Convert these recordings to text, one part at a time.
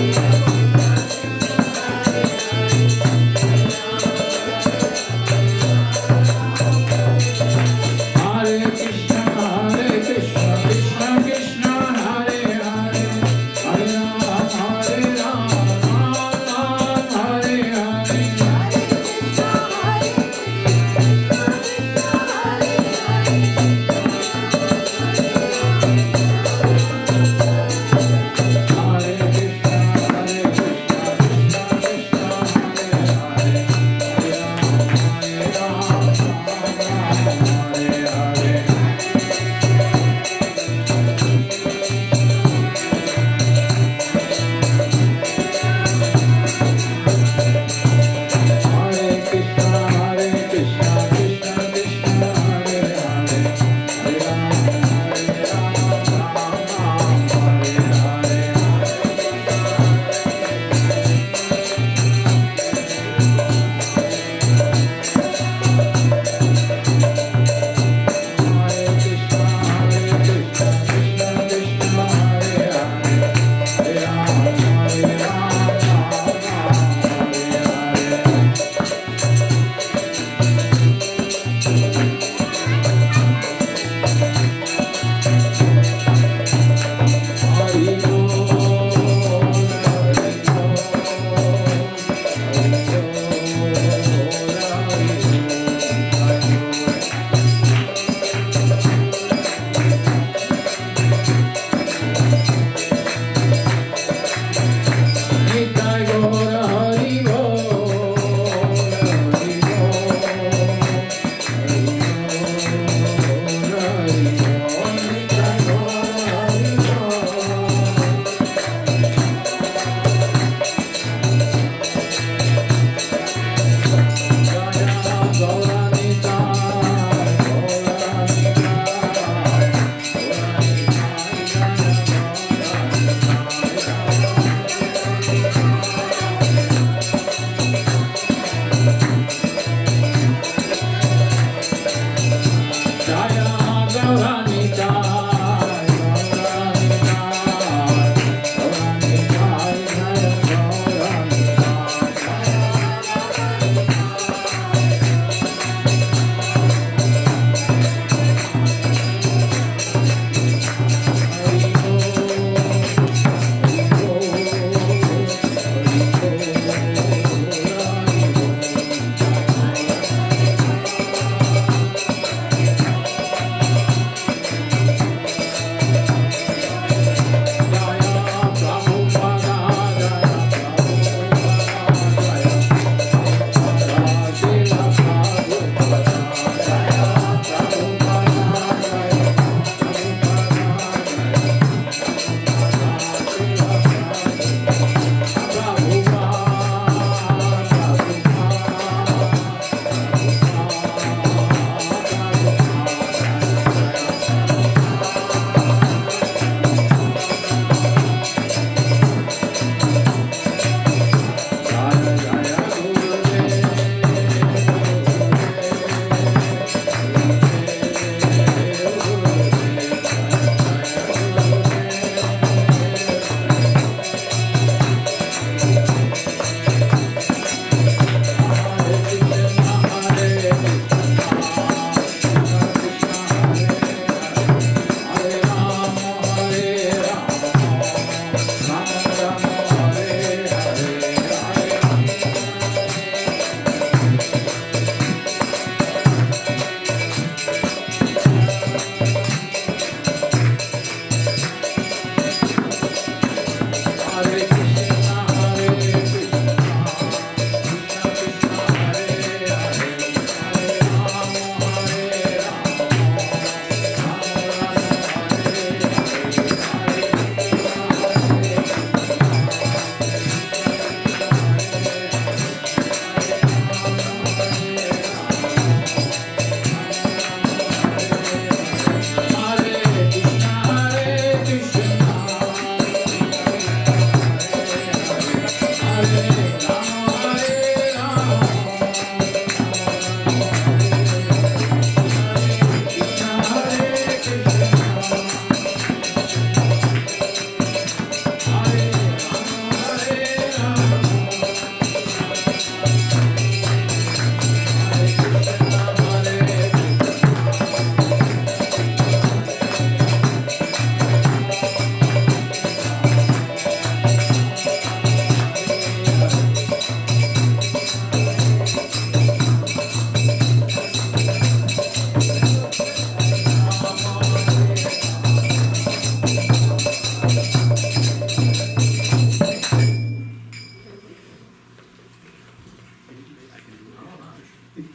Hare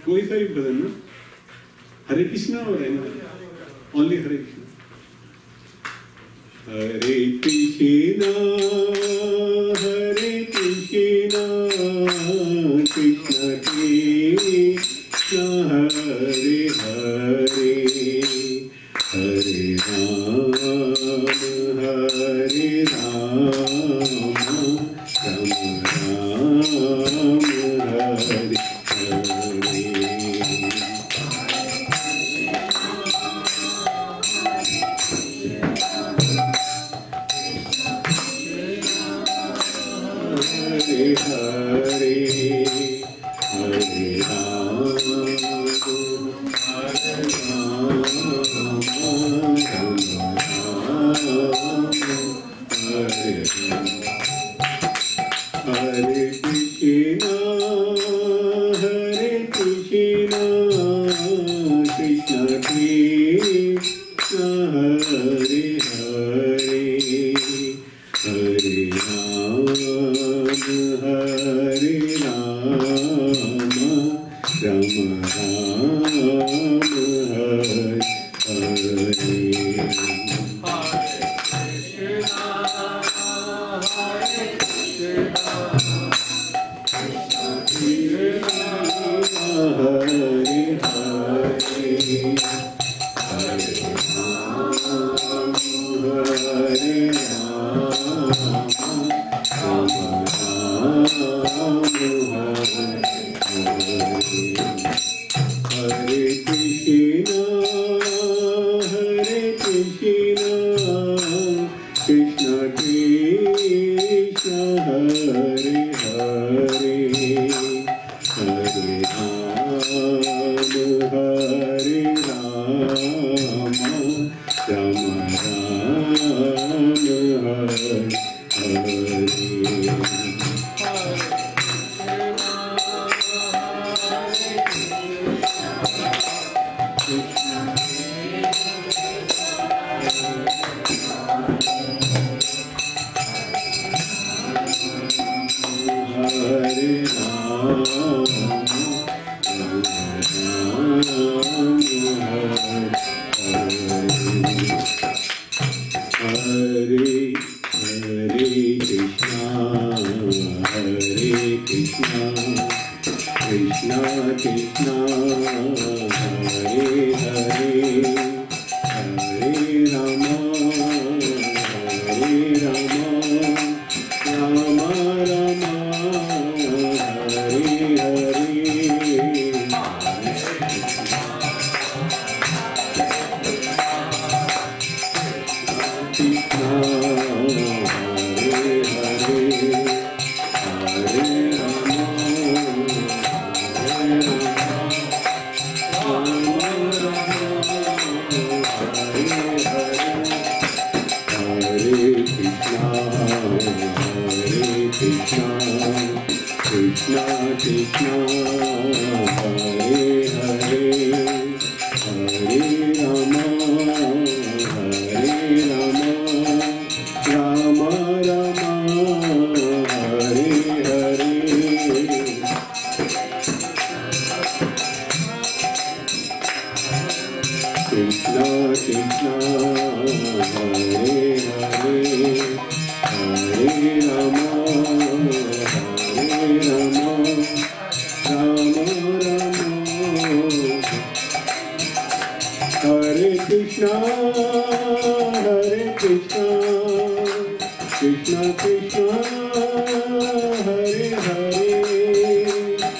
कोई सा भी भजन ना, हरे कृष्णा हो रहा है ना, ओनली हरे कृष्णा। हरे कृष्णा कृष्णा कृष्णा हरे हरे, हरे Ram Ram Ram Hare Hare. Hare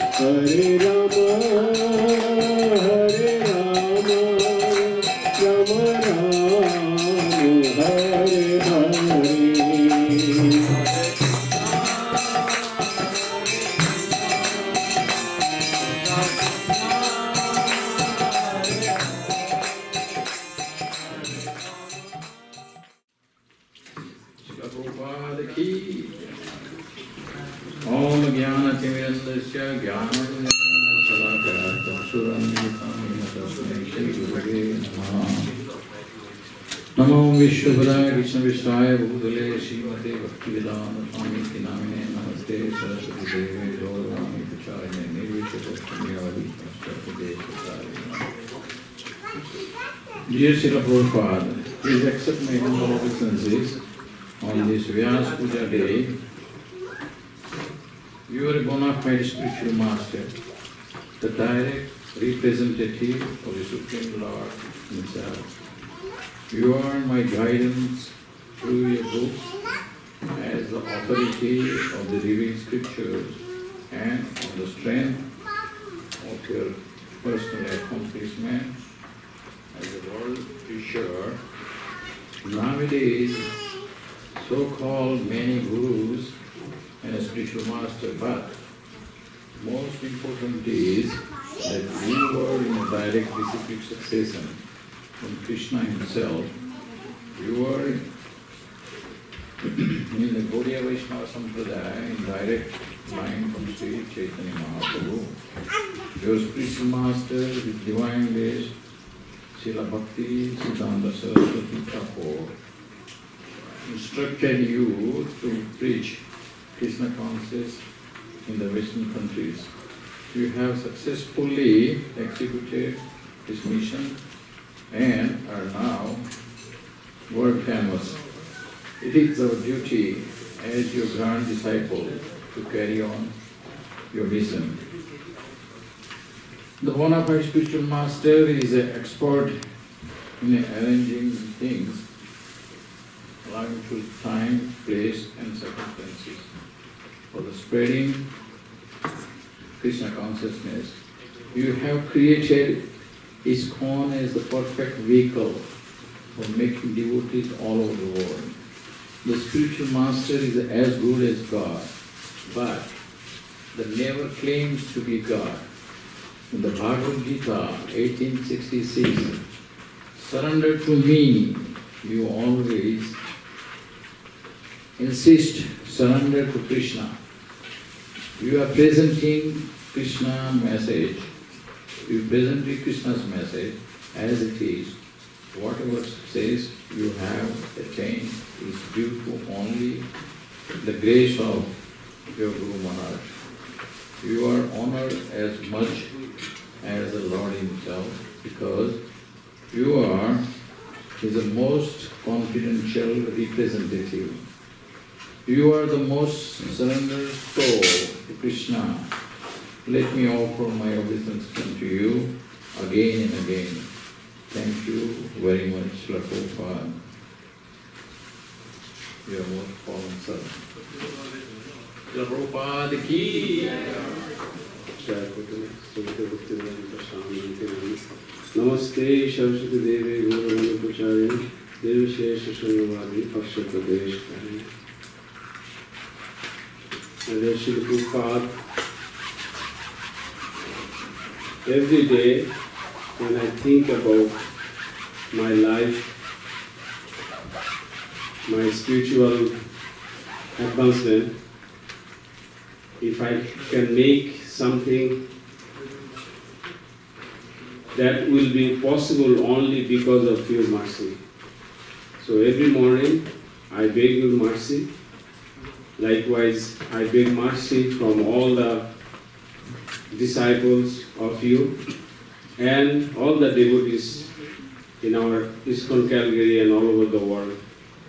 Hare, Hare Rama, Hare नमो विश्वभराय कृष्ण विश्वाय भूतले श्रीमते भक्तिवेदांत स्वामी के नामिने नमस्ते सरस्वती देवे गौरवाणी प्रचारिणे निर्विशेष Dear Srila Prabhupada, please accept my humble obeisances on this Vyas Puja day. You are a bona fide spiritual master, the direct representative of the Supreme Lord Himself. You are my guidance through your books as the authority of the revealed scriptures, and on the strength of your personal accomplishment as a world teacher. Nowadays, so-called many gurus and a spiritual master, but most important is that you were in a direct reciprocal succession from Krishna himself. You were in the Gaudiya Vaishnava Sampradaya in direct line from Sri Chaitanya Mahaprabhu. Your spiritual master with divine grace, Srila Bhakti Siddhanta Saraswati Thakur, instructed you to preach Krishna consciousness in the Western countries. You have successfully executed this mission and are now world famous. It is our duty as your grand disciple to carry on your mission. The bona fide spiritual master is an expert in arranging things allowing to time, place and circumstances for the spreading Krishna consciousness. You have created ISKCON as the perfect vehicle for making devotees all over the world. The spiritual master is as good as God, but that never claims to be God. In the Bhagavad Gita, 1866, surrender to me, you always insist, surrender to Krishna. You are presenting Krishna's message, you present Krishna's message as it is. Whatever says you have attained is due to only the grace of your Guru Maharaj. You are honored as much as the Lord Himself because you are His most confidential representative. You are the most surrendered soul to Krishna. Let me offer my obeisance unto you again and again. Thank you very much, Srila Prabhupada. Your most fallen servant. Srila Prabhupada ki. Namaste Saraswati Devi Guru Pachari Devi Shesha Sangavadi Pakshata Deshkari. And Srila Prabhupada, every day when I think about my life, my spiritual advancement, if I can make something that will be possible only because of your mercy. So every morning I beg your mercy. Likewise, I beg mercy from all the disciples of you and all the devotees in our ISKCON Calgary and all over the world.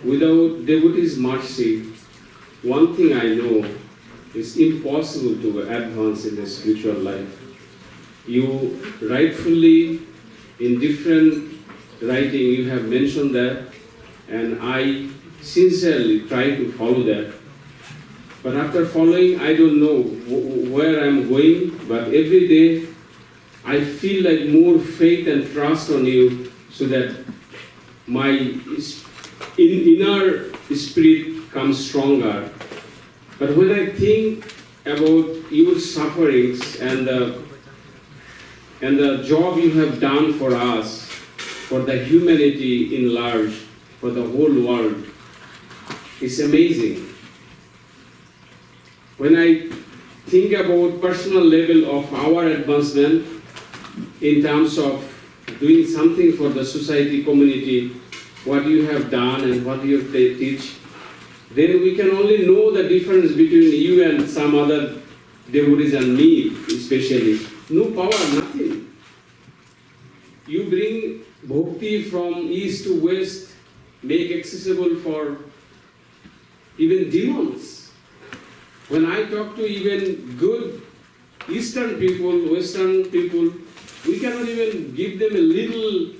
Without devotees' mercy, one thing I know, it's impossible to advance in the spiritual life. You rightfully, in different writing, you have mentioned that, and I sincerely try to follow that. But after following, I don't know where I'm going, but every day I feel like more faith and trust on you so that my inner spirit comes stronger. But when I think about your sufferings and the job you have done for us, for the humanity in large, for the whole world, it's amazing. When I think about personal level of our advancement in terms of doing something for the society, community, what you have done and what you teach, then we can only know the difference between you and some other devotees and me especially. no power, nothing. You bring bhakti from east to west, make accessible for even demons. When I talk to even good Eastern people, Western people, we cannot even give them a little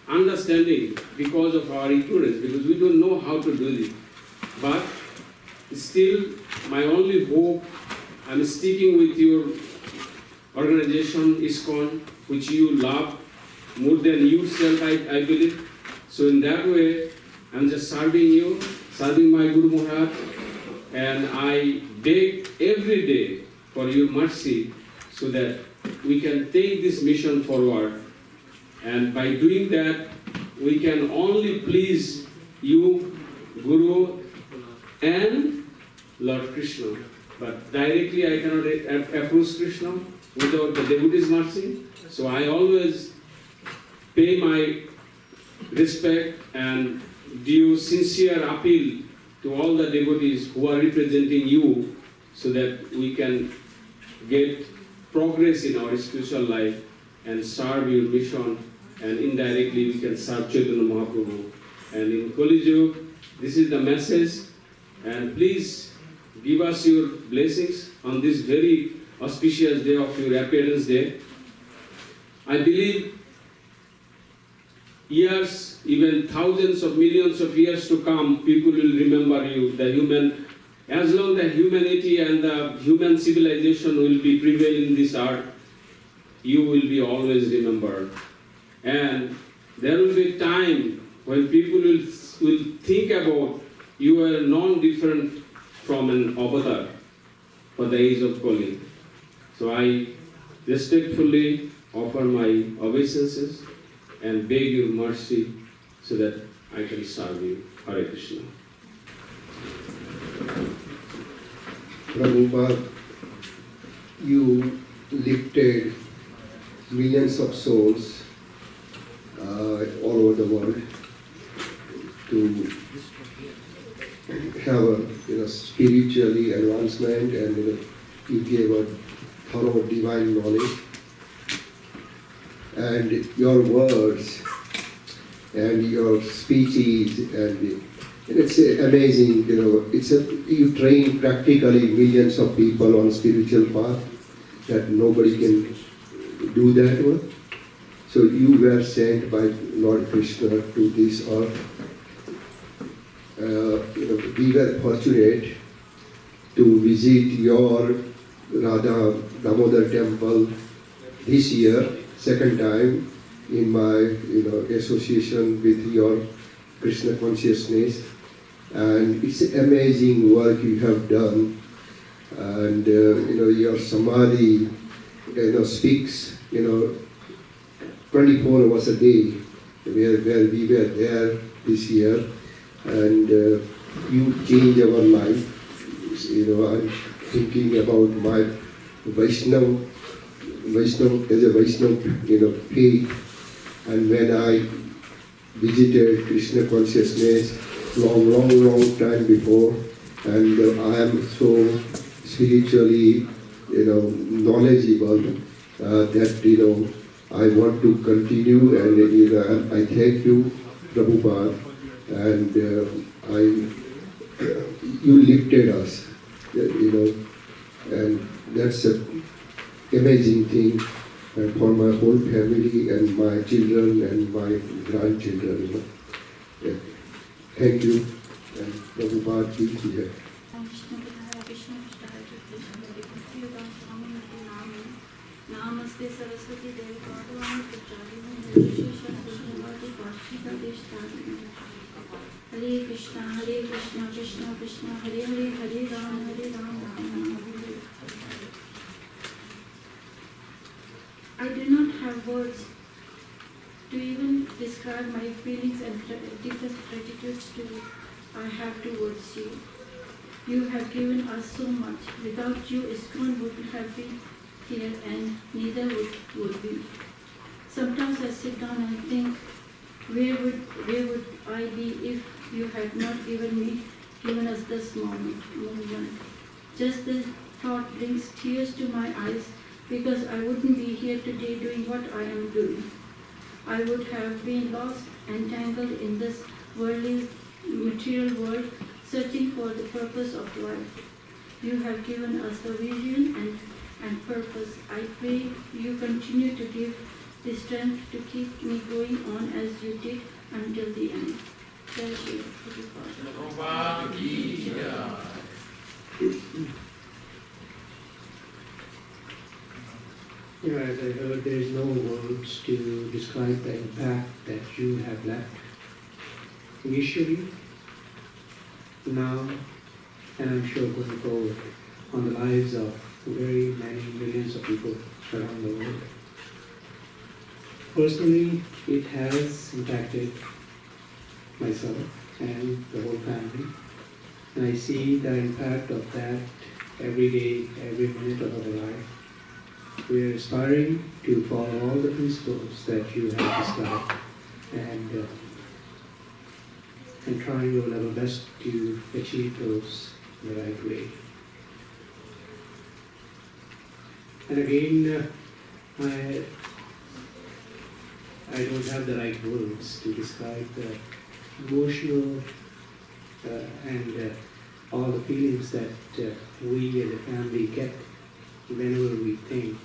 understanding because of our ignorance, because we don't know how to do this. But still, my only hope, I'm sticking with your organization, ISKCON, which you love more than yourself, I believe. So in that way, I'm just serving you, serving my Guru Maharaj, and I beg every day for your mercy so that we can take this mission forward. And by doing that, we can only please you, Guru, and Lord Krishna. But directly I cannot approach Krishna without the devotee's mercy. So I always pay my respect and due sincere appeal to all the devotees who are representing you so that we can get progress in our spiritual life and serve your mission, and indirectly we can serve Chaitanya Mahaprabhu. And in Kali Yuga, this is the message, and please give us your blessings on this very auspicious day of your appearance day. I believe years, even thousands of millions of years to come, people will remember you, the human. As long as humanity and the human civilization will be prevailing in this earth, you will be always remembered. And there will be a time when people will think about you are non-different from an avatar for the age of Kali. So I respectfully offer my obeisances and beg your mercy so that I can serve you. Hare Krishna. Prabhupada, you lifted millions of souls all over the world to have a spiritually advancement, and you gave a thorough divine knowledge. And your words and your speeches, and it's amazing, you train practically millions of people on spiritual path that nobody can do that one. So you were sent by Lord Krishna to this earth. We were fortunate to visit your Radha Damodar temple this year, second time in my association with your Krishna consciousness, and it's amazing work you have done. And your samadhi speaks 24 hours a day, where we were there this year, and you change our life. I'm thinking about my Vaishnava as a Vaishnava faith, and when I visited Krishna consciousness long time before, and I am so spiritually knowledgeable that I want to continue, and I thank you, Prabhupada, and you lifted us, and that's an amazing thing, and for my whole family and my children and my grandchildren. Yeah. Thank you, and Prabhupada be here. Namaste Saraswati Devi Bhagavani Hare Krishna, Krishna Krishna, Hare Hare, Hare Ram, Ram Ram. I do not have words to even describe my feelings and deepest gratitude I have towards you. You have given us so much. Without you, ISKCON wouldn't have been here, and neither would we. Sometimes I sit down and think, where would I be if you had not given us this movement? Just the thought brings tears to my eyes because I wouldn't be here today doing what I am doing. I would have been lost and tangled in this worldly, material world, searching for the purpose of life. You have given us the vision and purpose. I pray you continue to give the strength to keep me going on as you did until the end. Jai Shri Prabhupada. As I heard, there is no words to describe the impact that you have left. Initially, now, and I'm sure going forward, on the lives of very many millions of people around the world. Personally, it has impacted myself and the whole family. And I see the impact of that every day, every minute of our life. We are aspiring to follow all the principles that you have described and trying our level best to achieve those in the right way. And again, I don't have the right words to describe the emotional and all the feelings that we as a family get whenever we think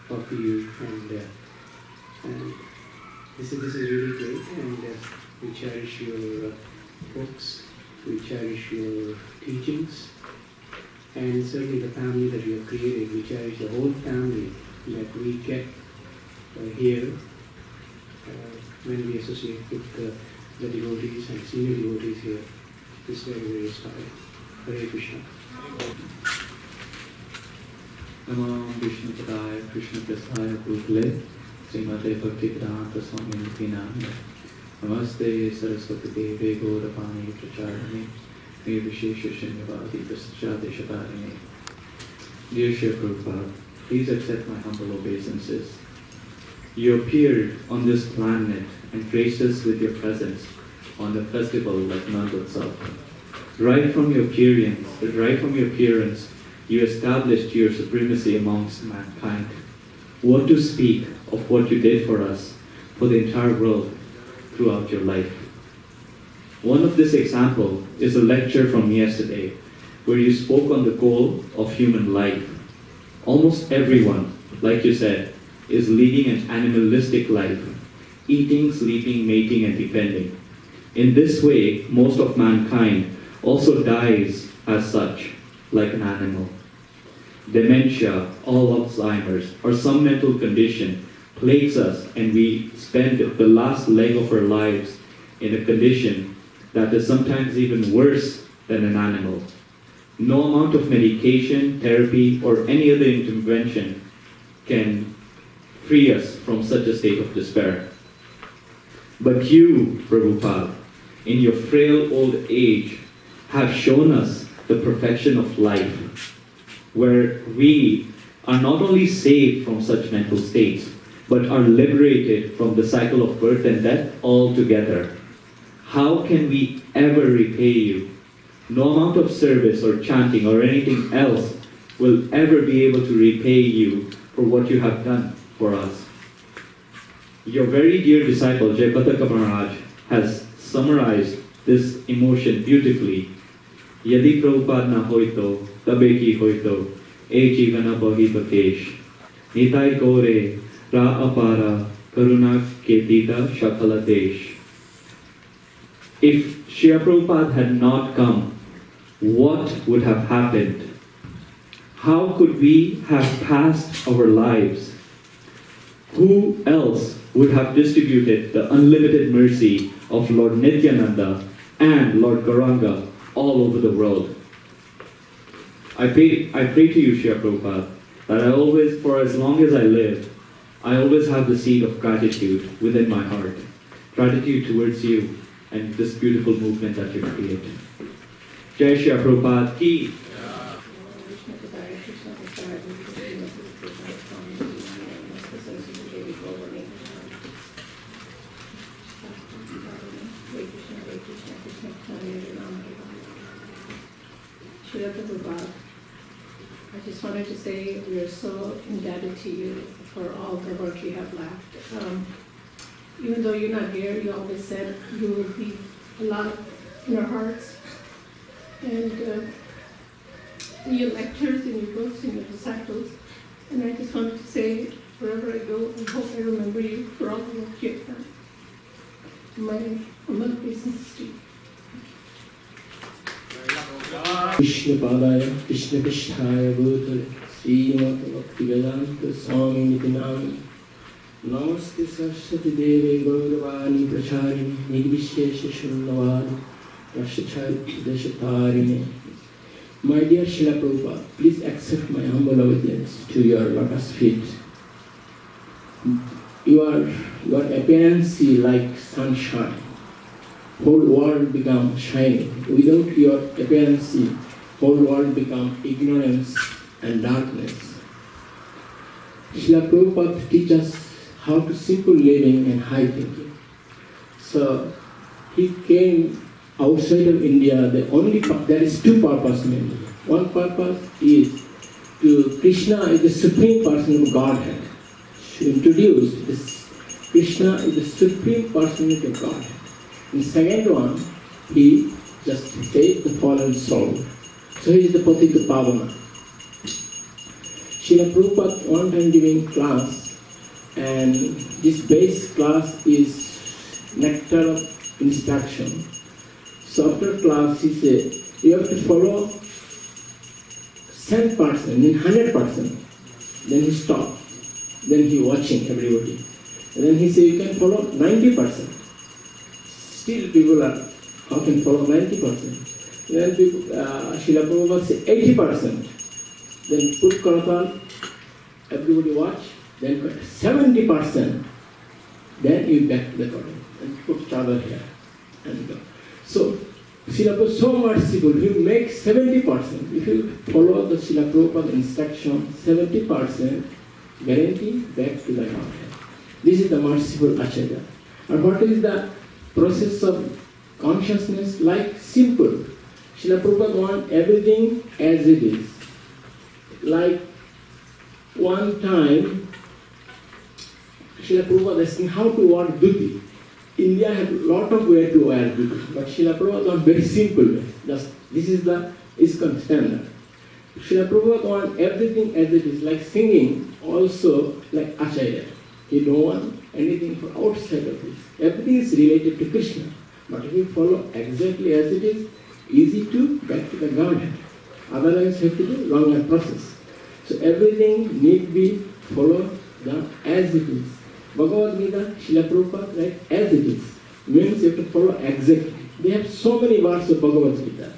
of you, and this is really great, and we cherish your books, we cherish your teachings, and certainly the family that you have created. We cherish the whole family that we get here when we associate with the devotees and senior devotees here. It's very, very inspiring. Hare Krishna. Namo Krishna Padaya Krishna Prasthaya Bhutale Srimate Bhaktivedanta Swami Nityananda Namaste Saraswati Deve Gaurapani Pracharani Nirvishesha Shunyavadi Prasthadeshatarani. Dear Sri Prabhupada, please accept my humble obeisances. You appeared on this planet and graced us with your presence on a festival like Nandotsav. Right from your appearance, you established your supremacy amongst mankind. What to speak of what you did for us, for the entire world, throughout your life. One of this example is a lecture from yesterday, where you spoke on the goal of human life. Almost everyone, like you said, is leading an animalistic life, eating, sleeping, mating, and defending. In this way, most of mankind also dies as such, like an animal. Dementia, Alzheimer's, or some mental condition plagues us, and we spend the last leg of our lives in a condition that is sometimes even worse than an animal. No amount of medication, therapy, or any other intervention can free us from such a state of despair. But you, Prabhupada, in your frail old age, have shown us the perfection of life, where we are not only saved from such mental states, but are liberated from the cycle of birth and death altogether. How can we ever repay you? No amount of service or chanting or anything else will ever be able to repay you for what you have done for us. Your very dear disciple, Jayapataka Maharaj, has summarized this emotion beautifully. Yadi Prabhupada na hoito, tabe ki hoito, e jivana bhavi bhakesh. Nitai kore, ra apara, karuna ketita shakala desh. If Srila Prabhupada had not come, what would have happened? How could we have passed our lives? Who else would have distributed the unlimited mercy of Lord Nityananda and Lord Gauranga all over the world? I pray to you, Srila Prabhupada, that I always, for as long as I live, I always have the seed of gratitude within my heart. Gratitude towards you and this beautiful movement that you create. Jai Srila Prabhupada ki. Srila Prabhupada, I just just wanted to say we are so indebted to you for all the work you have left. Even though you're not here, you always said you will be a lot in our hearts. And your lectures and your books and your disciples. And I just wanted to say, wherever I go, I hope I remember you for all the work you have done. My humble obeisances to you. Krishna Padaya, Krishna Krishnaya Bhutale, Srimata Bhaktivedanta Swami Nitinami, Namaste Saraswati Deve Gauravani Pracharini, Nirvishesha Shunnavadi, Rashachari Deshatarini. My dear Srila Prabhupada, please accept my humble obedience to your lotus feet. Your appearance is like sunshine. Whole world becomes shining. Without your appearance, whole world becomes ignorance and darkness. Srila Prabhupada teaches us how to simple living and high thinking. So he came outside of India. There is two purposes mainly. One purpose is to Krishna is the supreme person of Godhead. To introduce this Krishna is the supreme personality of Godhead. And second one, he just saved the fallen soul. So he is the Patita Pavana. Srila Prabhupada one time giving class, and this base class is nectar of instruction. So after class he said, you have to follow 10%, then 100%. Then he stopped. Then he watching everybody. And then he said, you can follow 90%. Still people are, how can follow 90%? Then people, Srila Prabhupada said 80%. Then put Karatan, everybody watch, then 70%. Then you back to the Karatan and put Chadar here and go. So Srila Prabhupada is so merciful, he makes 70%. If you follow the Srila Prabhupada instruction, 70% guarantee back to the Godhead. This is the merciful Acharya. And what is the process of consciousness? Like simple. Srila Prabhupada wants everything as it is. Like one time, Srila Prabhupada asking how to wear dhuti. India had a lot of way to wear dhuti, but Srila Prabhupada wants very simple way. Just this is the ISKCON standard. Srila Prabhupada wants everything as it is, like singing, also like Acharya. He don't want anything from outside of this. Everything is related to Krishna. But if you follow exactly as it is, easy to back to the Godhead. Otherwise you have to do longer process. So everything need be followed as it is. Bhagavad Gita, Srila Prabhupada, right, as it is. Means you have to follow exactly. They have so many verses of Bhagavad Gita.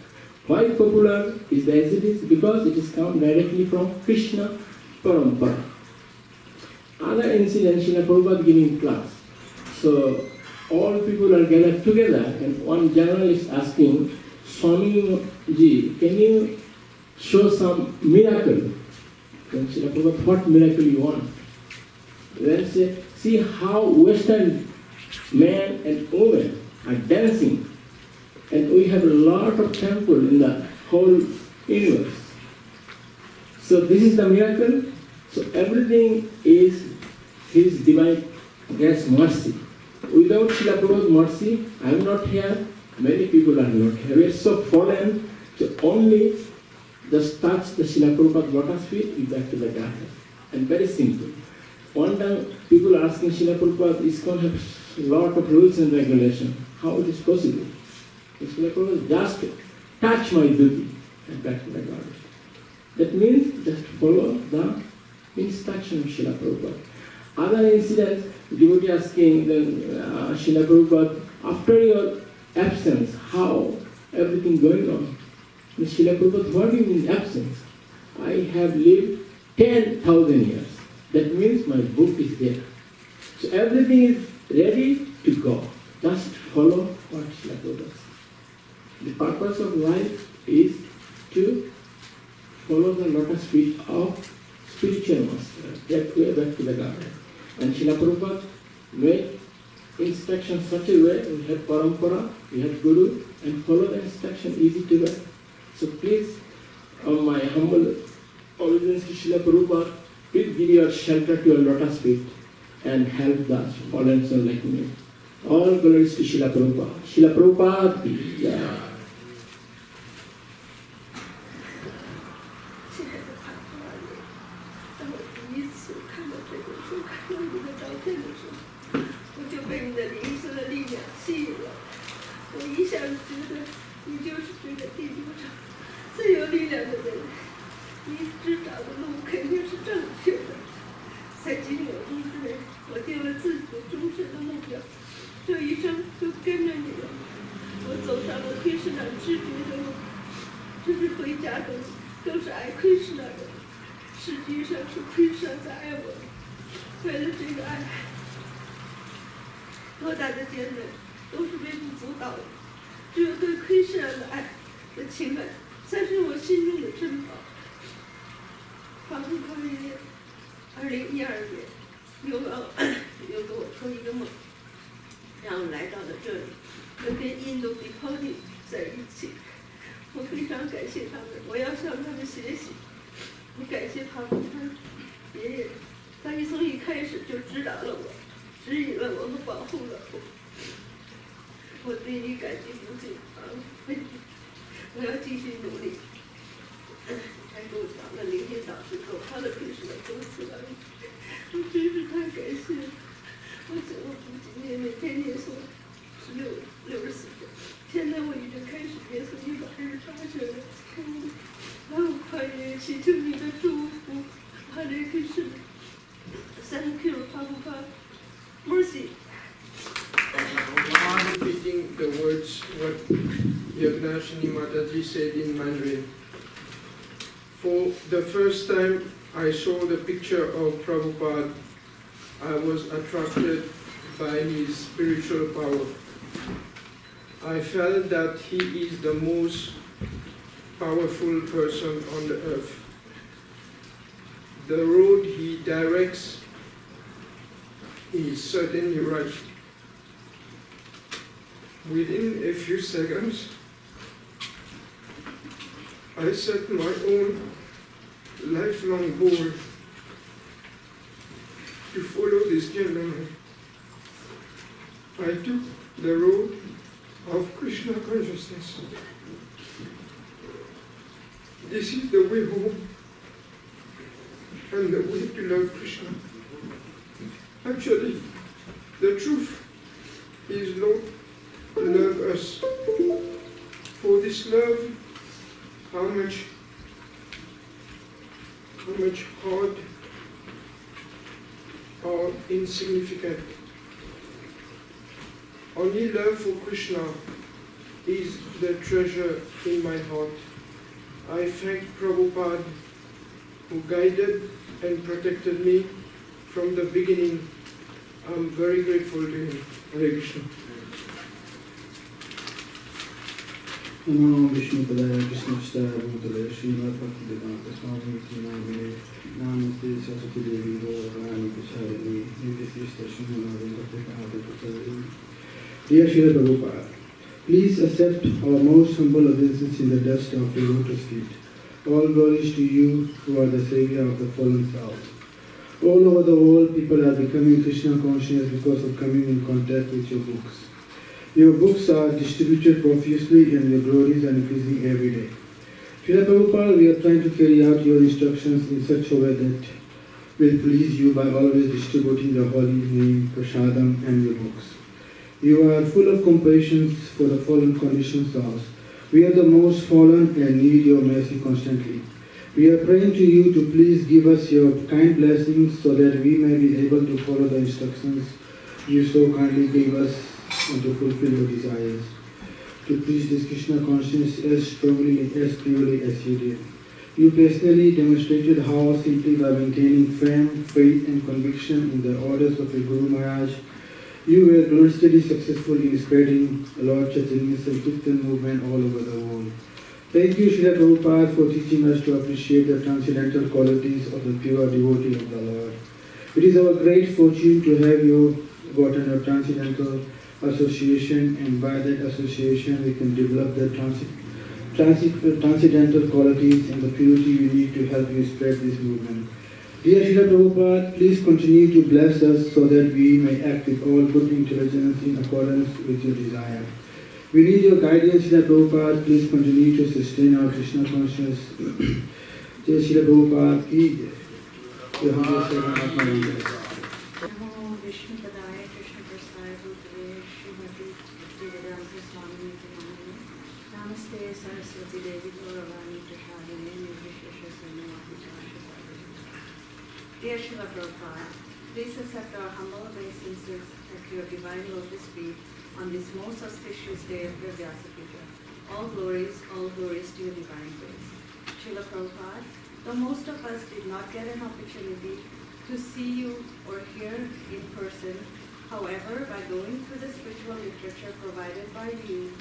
Why popular is the as it is? Because it is come directly from Krishna Parampara. Other incidents, Srila Prabhupada giving class. So all people are gathered together and one journalist asking, Swami Ji, can you show some miracle? Then Srila Prabhupada, what miracle you want? Then say, see how Western men and women are dancing. And we have a lot of temple in the whole universe. So this is the miracle. So everything is His divine grace, mercy. Without Srila Prabhupada's mercy, I am not here, many people are not here. We are so fallen, so only just touch the Srila Prabhupada's lotus feet, we back to the Godhead. And very simple. One time, people are asking Srila Prabhupada, ISKCON has a lot of rules and regulations. How it is possible? Srila Prabhupada, just touch my duty and back to the Godhead. That means just follow the instruction of Srila Prabhupada. Other incidents, devotee asking then Srila Prabhupada, after your absence, how everything going on? And Srila Prabhupada, what do you mean absence? I have lived 10,000 years. That means my book is there. So everything is ready to go. Just follow what Srila Prabhupada says. The purpose of life is to follow the lotus feet of spiritual master. That way back to the Godhead. And Srila Prabhupada made instruction such a way, we have parampara, we have guru, and follow the instruction easy to learn. So please, on my humble Obedience to Srila Prabhupada, please give your shelter to your lotus feet and help the fallen soul like me. All glories to Srila Prabhupada. Srila Prabhupada ki jai. Thank you, Prabhupada. Mercy. I'm repeating the words what Yagnashini Mataji said in Mandarin. For the first time I saw the picture of Prabhupada, I was attracted by his spiritual power. I felt that he is the most powerful person on the earth. The road he directs is certainly right. Within a few seconds, I set my own lifelong goal to follow this gentleman. I took the road of Krishna consciousness. This is the way home and the way to love Krishna. Actually, the truth is Lord love us. For this love, how much hard or insignificant. Only love for Krishna is the treasure in my heart. I thank Prabhupada who guided and protected me from the beginning. I'm very grateful to him. Hare Krishna. Namo Vishnu Padaya Krishna Shtaya Bhutale Srimad Bhaktivedanta Swami Namine Namaste Saraswati Devi Gaurani Prasarani Nitya Srimad Bhaktivedanta. Dear Srila Prabhupada, please accept our most humble obeisances in the dust of your lotus feet. All glories to you who are the savior of the fallen souls. All over the world, people are becoming Krishna conscious because of coming in contact with your books. Your books are distributed profusely and your glories are increasing every day. Srila Prabhupada, we are trying to carry out your instructions in such a way that will please you by always distributing the holy name, prasadam, and your books. You are full of compassion for the fallen conditioned souls. We are the most fallen and need your mercy constantly. We are praying to you to please give us your kind blessings so that we may be able to follow the instructions you so kindly gave us and to fulfill your desires. To preach this Krishna consciousness as strongly and as purely as you did. You personally demonstrated how simply by maintaining firm faith and conviction in the orders of your Guru Maharaj, you were gloriously successful in spreading Lord Chaitanya's Sankirtan movement all over the world. Thank you, Srila Prabhupada, for teaching us to appreciate the transcendental qualities of the pure devotee of the Lord. It is our great fortune to have you gotten a transcendental association, and by that association we can develop the transcendental qualities and the purity you need to help you spread this movement. Dear Srila Prabhupada, please continue to bless us so that we may act with all good intelligence in accordance with your desire. We need your guidance, Srila Prabhupada. Please continue to sustain our Krishna consciousness. Dear Srila Prabhupada, ki Your humble servant Atma Rangas. Namo Vishnu Padaya Krishna Prasthaya Bhutale Srimati Bhaktivedanta Swami Nityananda Namaste Saraswati Devi Gauravani Prashadane Nirvishesha Sarnavati. Dear Srila Prabhupada, please accept our humble obeisances at your divine lotus feet on this most auspicious day of your Vyasa Puja. All glories to your divine grace. Srila Prabhupada, though most of us did not get an opportunity to see you or hear in person, however, by going through the spiritual literature provided by you,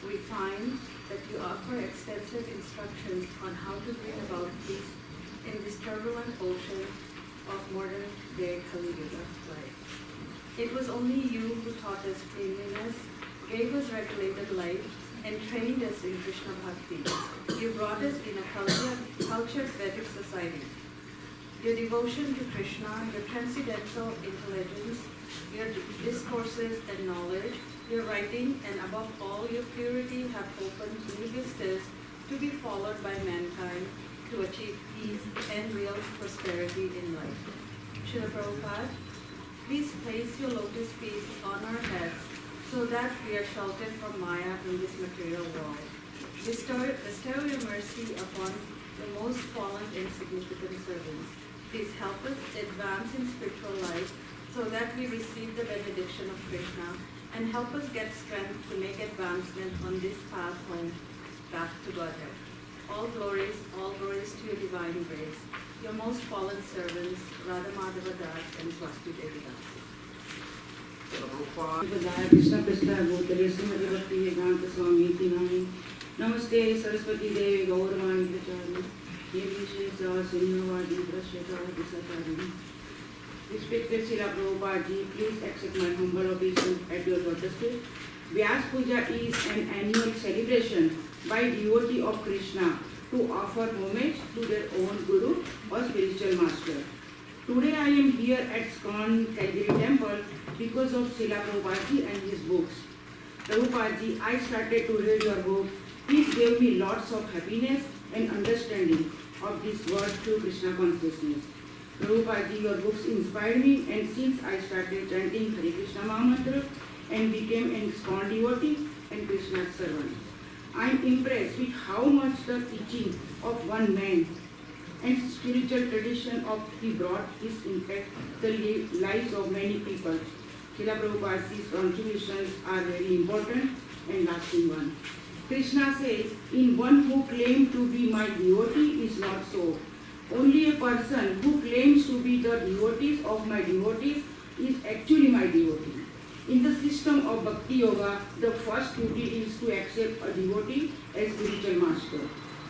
we find that you offer extensive instructions on how to bring about peace in this turbulent ocean of modern-day Kali Yuga life. It was only you who taught us cleanliness, gave us regulated life, and trained us in Krishna Bhakti. You brought us in a cultured Vedic society. Your devotion to Krishna, your transcendental intelligence, your discourses and knowledge, your writing, and above all, your purity have opened new vistas to be followed by mankind to achieve peace and real prosperity in life. Srila Prabhupada, please place your lotus feet on our heads so that we are sheltered from Maya in this material world. Bestow your mercy upon the most fallen and insignificant servants. Please help us advance in spiritual life so that we receive the benediction of Krishna and help us get strength to make advancement on this path home back to Godhead. All glories to your divine grace. Your most fallen servants, Radha Madhava Das and Swasti Devi Das. Krishna Prasthaya Bhutale Srimati Bhaktivedanta Swami Nityananda Namaste Saraswati Devi Gauravani Pracharani Nirvishesha Sunyavadi Prashyata Disatarini. Respected Srila Prabhupada Ji, please accept my humble obeisance at your lotus feet. Vyasa Puja is an annual celebration by devotee of Krishna to offer homage to their own Guru or spiritual master. Today I am here at ISKCON Calgary temple because of Srila Prabhupada Ji and his books. Prabhupada Ji, I started to read your book. This gave me lots of happiness and understanding of this world through Krishna consciousness. Prabhupada Ji, your books inspired me, and since I started chanting Hare Krishna Mahamantra and became an ISKCON devotee and Krishna's servant, I am impressed with how much the teaching of one man and spiritual tradition of he brought is impact the lives of many people. Srila Prabhupada's contributions are very important and lasting one. Krishna says, in one who claims to be my devotee is not so. Only a person who claims to be the devotees of my devotees is actually my devotee. In the system of Bhakti Yoga, the first duty is to accept a devotee as spiritual master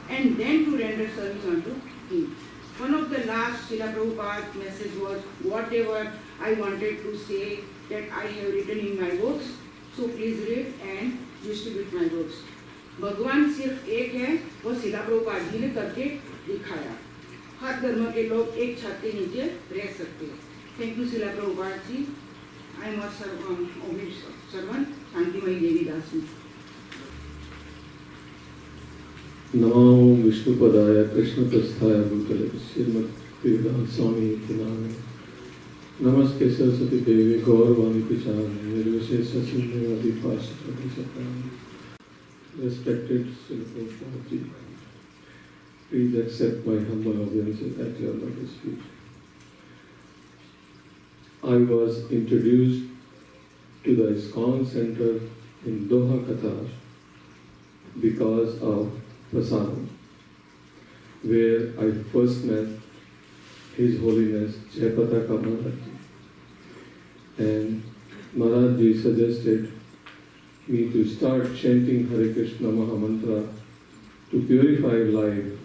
and then to render service unto him. One of the last Srila Prabhupada's message was, whatever I wanted to say that I have written in my books, so please read and distribute my books. भगवान सिर्फ एक है, वो श्रीला प्रभुपाद जी ने करके दिखाया. हर धर्म के लोग एक छत के नीचे रह सकते हैं. Thank you, Srila Prabhupada ji. I am a servant, Shantimai Devi Dasi. Namo Vishnu Padaya Krishna Prasthaya Bhutale Srimati Bhaktivedanta Swami Nityananda Namaste Saraswati Devi Gauravani Pracharani Nirvishesha Sunyavadi Prashyata Disatarini. Respected Srila Prabhupada Ji, please accept my humble obeisances at your lotus feet. I was introduced to the ISKCON Center in Doha, Qatar because of Prasadam, where I first met His Holiness Jayapataka Maharaj Ji. And Maharaj Ji suggested me to start chanting Hare Krishna Mahamantra to purify life.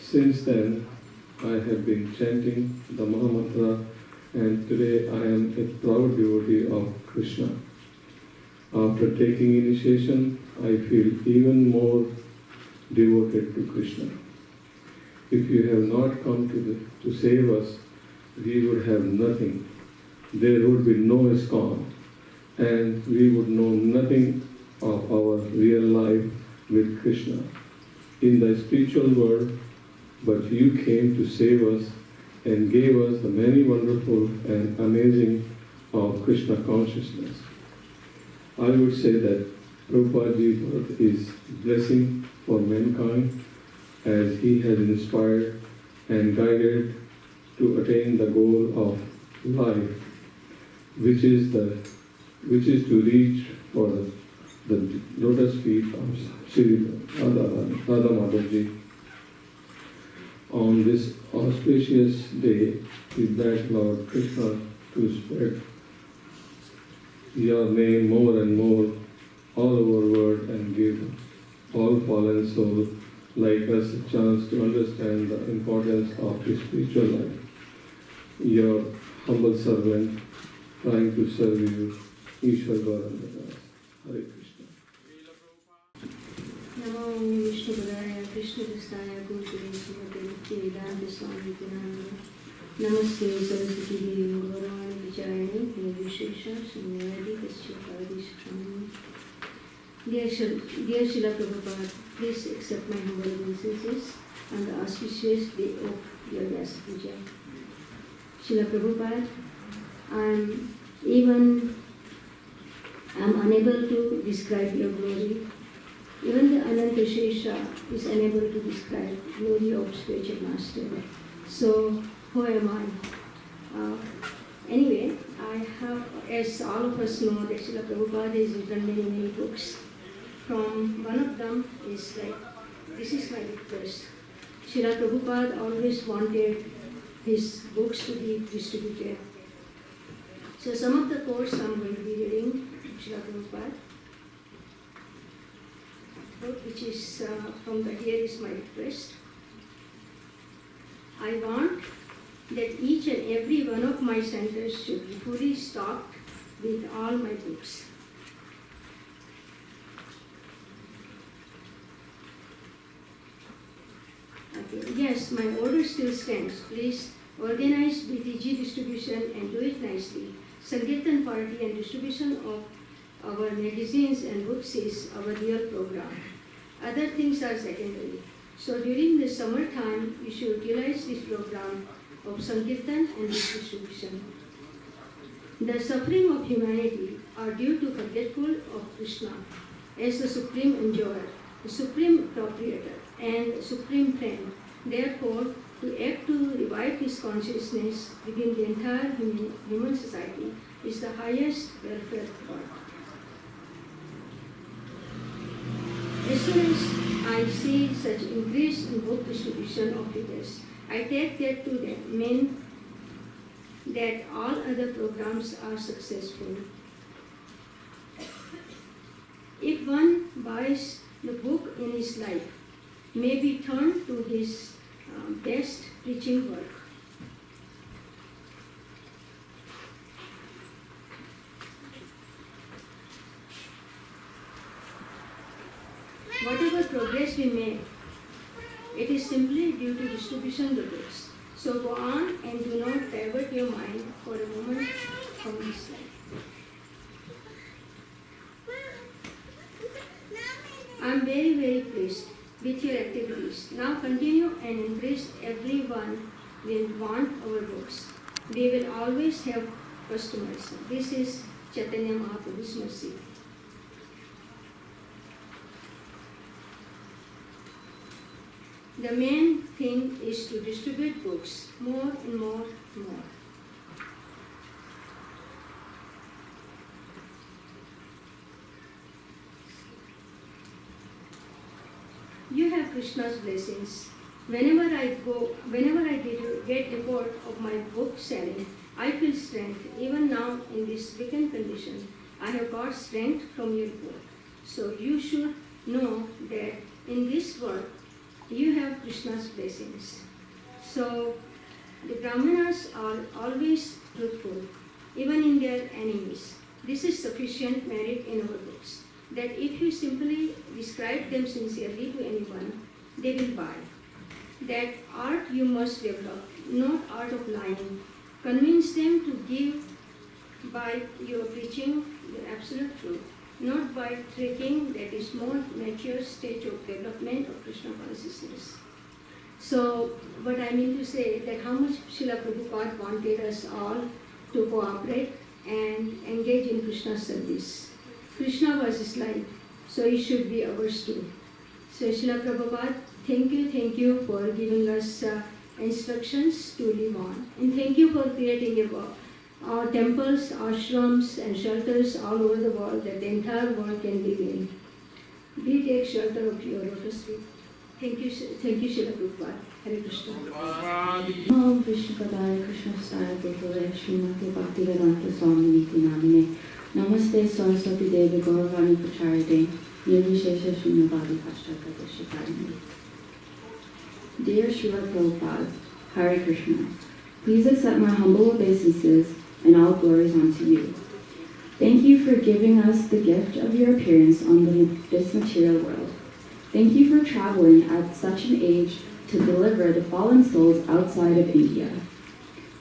Since then, I have been chanting the Mahamantra, and today I am a proud devotee of Krishna. After taking initiation, I feel even more devoted to Krishna. If you have not come to save us, we would have nothing. There would be no ISKCON, and we would know nothing of our real life with Krishna in the spiritual world, but you came to save us and gave us the many wonderful and amazing of Krishna consciousness. I would say that Prabhupada's birth is blessing for mankind, as he has inspired and guided to attain the goal of life, which is to reach for the lotus feet of Sri Radha Madhavji. On this auspicious day, we beg Lord Krishna to spread your name more and more all over the world and give all fallen souls like us a chance to understand the importance of the spiritual life. Your humble servant, trying to serve you, Ishwar Gauranga. Hare Krishna. Namo Vishnu Padaya Krishna Prasthaya Guruvare Srimate Bhaktivedanta Swami Namaste. Namaste Saraswati Devi Gauravani Vijayani Nirvishesha Shunyavadi Kasyapadi Shakramani. Dear Srila Prabhupada, please accept my humble obeisances on the auspicious day of your Vyasa Puja. Srila Prabhupada, I'm unable to describe your glory. Even the Ananta Shesha is unable to describe glory of spiritual master. So who am I? Anyway, I have, as all of us know, that Srila Prabhupada has written many books. From one of them is like, this is my request. Srila Prabhupada always wanted his books to be distributed. So some of the quotes I'm going to be reading, Srila Prabhupada, which is from the Here is my request. I want that each and every one of my centers should be fully stocked with all my books. Okay. Yes, my order still stands. Please organize BTG distribution and do it nicely. Sankirtan party and distribution of our magazines and books is our real program. Other things are secondary. So during the summertime, you should utilize this program of Sankirtan and this distribution. The suffering of humanity are due to forgetful of Krishna as the supreme enjoyer, the supreme proprietor, and the supreme friend. Therefore, to act to revive his consciousness within the entire human society is the highest welfare thought. As soon as I see such increase in book distribution of readers, I take that to mean that all other programs are successful. If one buys the book in his life, may be turned to his best preaching work. Whatever progress we make, it is simply due to distribution of the books. So go on and do not divert your mind for a moment from this life. I am very pleased with your activities. Now continue and encourage everyone will want our books. We will always have customers. This is Chaitanya Mahaprabhu's mercy. The main thing is to distribute books more and more. You have Krishna's blessings. Whenever I get report of my book selling, I feel strength. Even now in this weakened condition, I have got strength from your report. So you should know that in this work, you have Krishna's blessings. So the Brahmanas are always truthful, even in their enemies. This is sufficient merit in our books. that if you simply describe them sincerely to anyone, they will buy. That art you must develop, not art of lying. Convince them to give by your preaching the absolute truth, not by tricking that is more mature stage of development of Krishna consciousness. So, what I mean to say that how much Srila Prabhupada wanted us all to cooperate and engage in Krishna service. Krishna was his life, so it should be ours too. So Srila Prabhupada, thank you for giving us instructions to live on. And thank you for creating our temples, ashrams and shelters all over the world that the entire world can live in. We take shelter of your lotus feet. Thank you, Srila Prabhupada. Hare Krishna. Om Vishnu Padaya Krishna Staya Bhutale Srimati Bhaktivedanta Swami Niti Namine Namaste Saraswati Devi Gauravani Pracharite Nirvishesha Shunyavadi Pashtaka Shikarini. Dear Srila Prabhupada, Hare Krishna, please accept my humble obeisances and all glories unto you. Thank you for giving us the gift of your appearance on this material world. Thank you for traveling at such an age to deliver the fallen souls outside of India.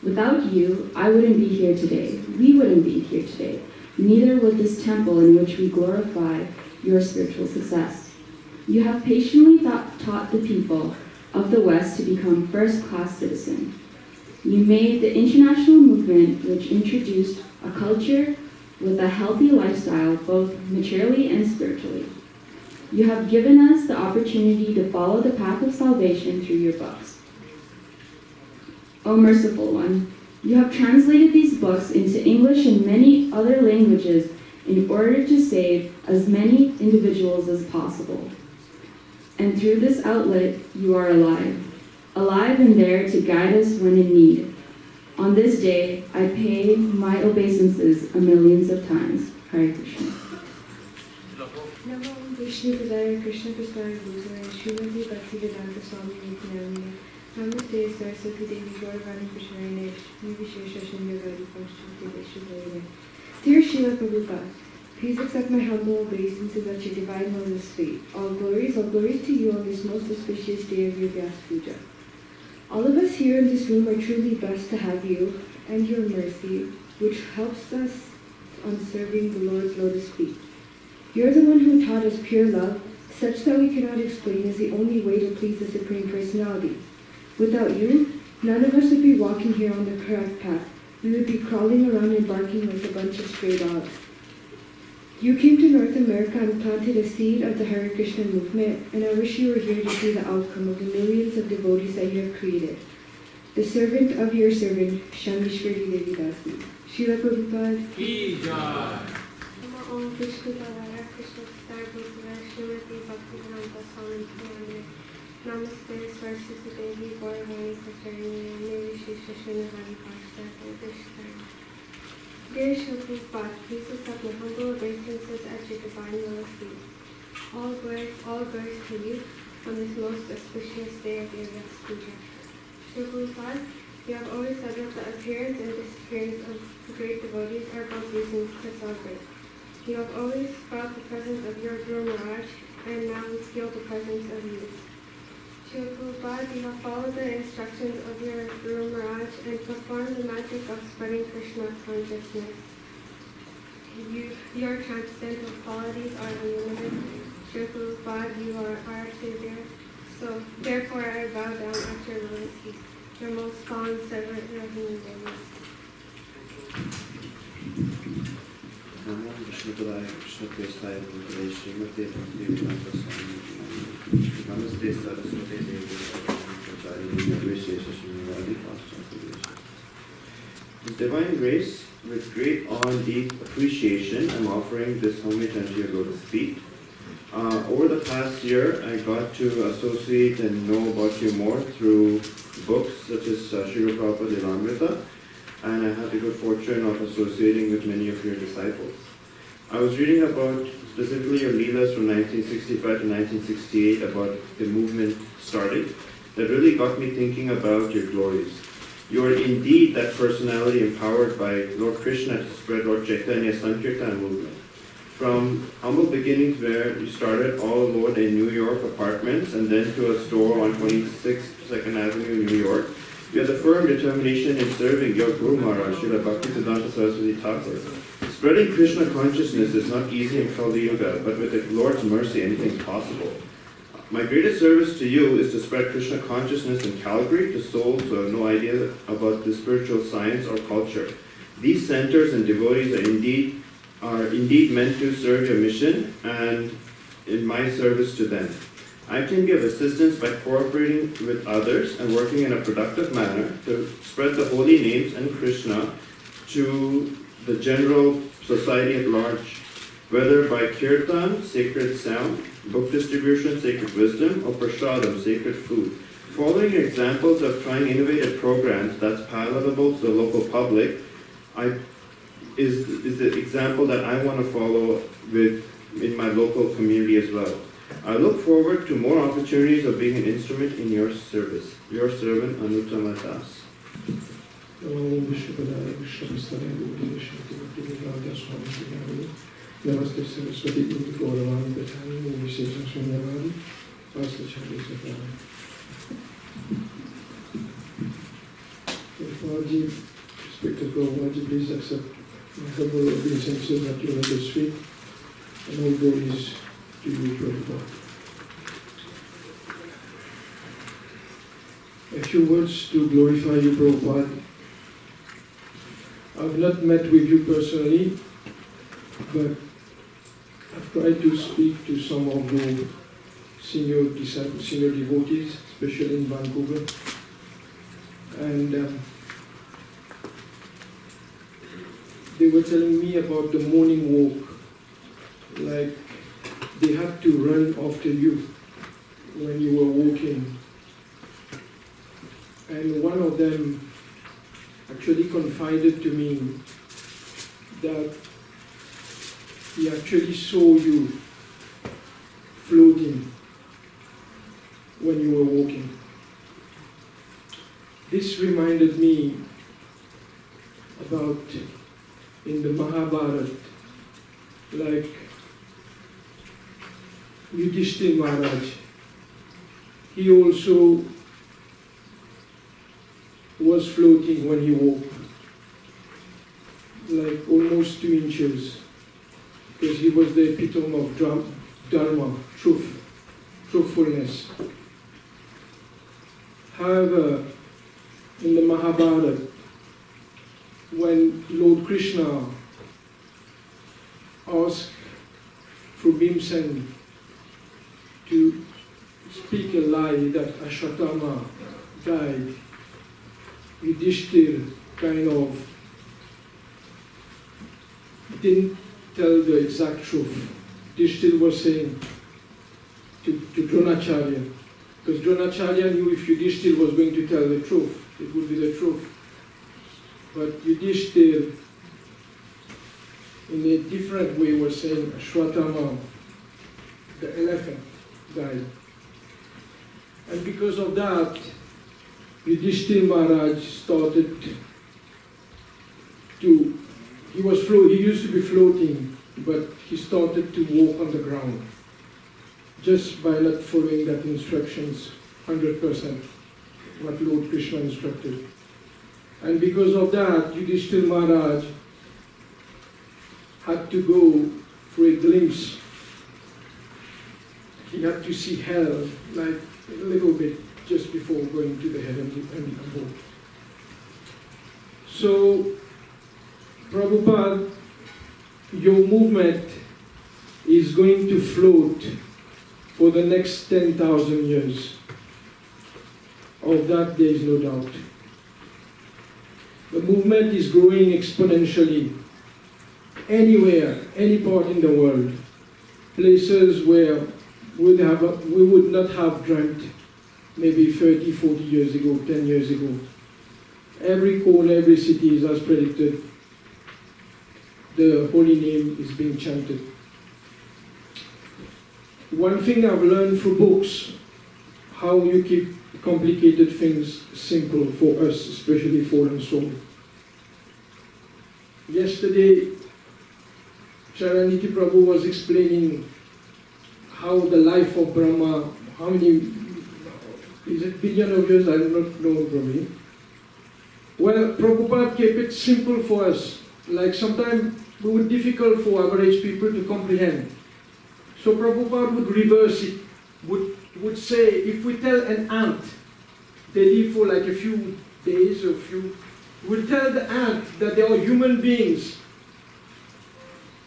Without you, I wouldn't be here today. We wouldn't be here today. Neither would this temple in which we glorify your spiritual success. You have patiently taught the people of the West to become first-class citizens. You made the international movement which introduced a culture with a healthy lifestyle, both materially and spiritually. You have given us the opportunity to follow the path of salvation through your books. O merciful one, you have translated these books into English and many other languages in order to save as many individuals as possible. And through this outlet, you are alive and there to guide us when in need. On this day, I pay my obeisances a millions of times. Hare Krishna. Namo Vishnu Padaya Krishna Prasthaya Bhutale Srimati Bhaktivedanta Swami Niti Namine Namaste Saraswati Devi Gauravani Pracharine Nirvishesha Shunyavadi Pashtaka Shikarini. Dear Srila Prabhupada, please accept my humble obeisances at your divine lotus feet. All glories to you on this most auspicious day of your Vyasa Puja. All of us here in this room are truly blessed to have you and your mercy, which helps us on serving the Lord's lotus feet. You're the one who taught us pure love, such that we cannot explain is the only way to please the Supreme Personality. Without you, none of us would be walking here on the correct path. We would be crawling around and barking like a bunch of stray dogs. You came to North America and planted a seed of the Hare Krishna movement, and I wish you were here to see the outcome of the millions of devotees that you have created. The servant of your servant, Shamishwari Devi Dasi. Srila Prabhupada. Ki Jai. Om Vishnu Padaya Krishna Prasthaya Bhutale Srimati Bhaktivedanta Swami Niti Namine Namaste Saraswati Devi Gauravani Pracharine Nirvishesha Shunyavadi Pashtaka Shikarini. Dear Srila Prabhupada, please accept my humble obeisances at your divine lotus feet. All glories to you on this most auspicious day of your Vyasa Puja. Srila Prabhupada, you have always said that the appearance and disappearance of great devotees are both reasons to celebrate. You have always felt the presence of your Guru Maharaj, and now we feel the presence of you. Srila Prabhupada, you have followed the instructions of your Guru Maharaj and performed the magic of spreading Krishna consciousness. Your transcendental qualities are unlimited. Srila Prabhupada, you are our Savior. So, therefore, I bow down at your lotus feet, your most fond servant, your human beings. Namo Vishnu Padaya Krishna Prasthaya Bhutale Srimati Bhaktivedanta Swami Niti Namine Namaste Saraswati Devi Gauravani Pracharine Nirvishesha Shunyavadi Pashtaka. His Divine Grace, with great awe and deep appreciation, I'm offering this homage unto your lotus feet. Over the past year, I got to associate and know about you more through books such as Srila Prabhupada Appearance, and I had the good fortune of associating with many of your disciples. I was reading about specifically your leelas from 1965 to 1968 about the movement starting that really got me thinking about your glories. You are indeed that personality empowered by Lord Krishna to spread Lord Chaitanya's Sankirtan movement. From humble beginnings where you started all alone in New York apartments and then to a store on 26th 2nd Avenue, New York, you have the firm determination in serving your Guru Maharaj, Srila Bhaktisiddhanta Saraswati Thakur. Spreading Krishna consciousness is not easy in Kali Yuga, but with the Lord's mercy, anything is possible. My greatest service to you is to spread Krishna consciousness in Calgary to souls who have no idea about the spiritual science or culture. These centers and devotees are indeed meant to serve your mission and in my service to them. I can be of assistance by cooperating with others and working in a productive manner to spread the holy names and Krishna to the general society at large, whether by kirtan, sacred sound, book distribution, sacred wisdom, or prasadam, sacred food. Following examples of trying innovative programs that's palatable to the local public is the example that I want to follow in my local community as well. I look forward to more opportunities of being an instrument in your service. Your servant, Anuttama Das. Namaste Saraswati Guru Gauravani Pachani Vishesha Shunyavadi Pasta Chali Satari. Prabhupada, Respected Prabhupada, please accept my humble obeisances at your lotus feet and all glories to you, Prabhupada. A few words to glorify you, Prabhupada. I've not met with you personally, but I've tried to speak to some of your senior disciples, senior devotees, especially in Vancouver. And they were telling me about the morning walk, like they had to run after you when you were walking. And one of them actually confided to me that he actually saw you floating when you were walking. This reminded me about in the Mahabharata, like Yudhishthira Maharaj, he also was floating when he walked, like almost 2 inches, because he was the epitome of dharma, truthfulness. However, in the Mahabharata, when Lord Krishna asked for Bhimsen to speak a lie that Ashwatthama died, Yudhishthira kind of didn't tell the exact truth. Yudhishthira was saying to Dronacharya, because Dronacharya knew if Yudhishthira was going to tell the truth, it would be the truth. But Yudhishthira, in a different way, was saying Ashwatthama, the elephant, died. And because of that, Yudhishthira Maharaj started to, he used to be floating, but he started to walk on the ground, just by not following that instructions 100%, what Lord Krishna instructed. And because of that, Yudhishthira Maharaj had to go for a glimpse. He had to see hell, like a little bit, just before going to the heaven and above. So, Prabhupada, your movement is going to float for the next 10,000 years. Of that, there is no doubt. The movement is growing exponentially. Anywhere, any part in the world, places where we would not have dreamt maybe 30, 40 years ago, 10 years ago. Every corner, every city is as predicted. The holy name is being chanted. One thing I've learned through books, how you keep complicated things simple for us, especially fallen soul. Yesterday, Charaniti Prabhu was explaining how the life of Brahma, how many, is it billion of years? I do not know probably. Well, Prabhupada kept it simple for us. Like sometimes it would be difficult for average people to comprehend. So Prabhupada would reverse it, would say, if we tell an ant, they live for like a few days or we'll tell the ant that they are human beings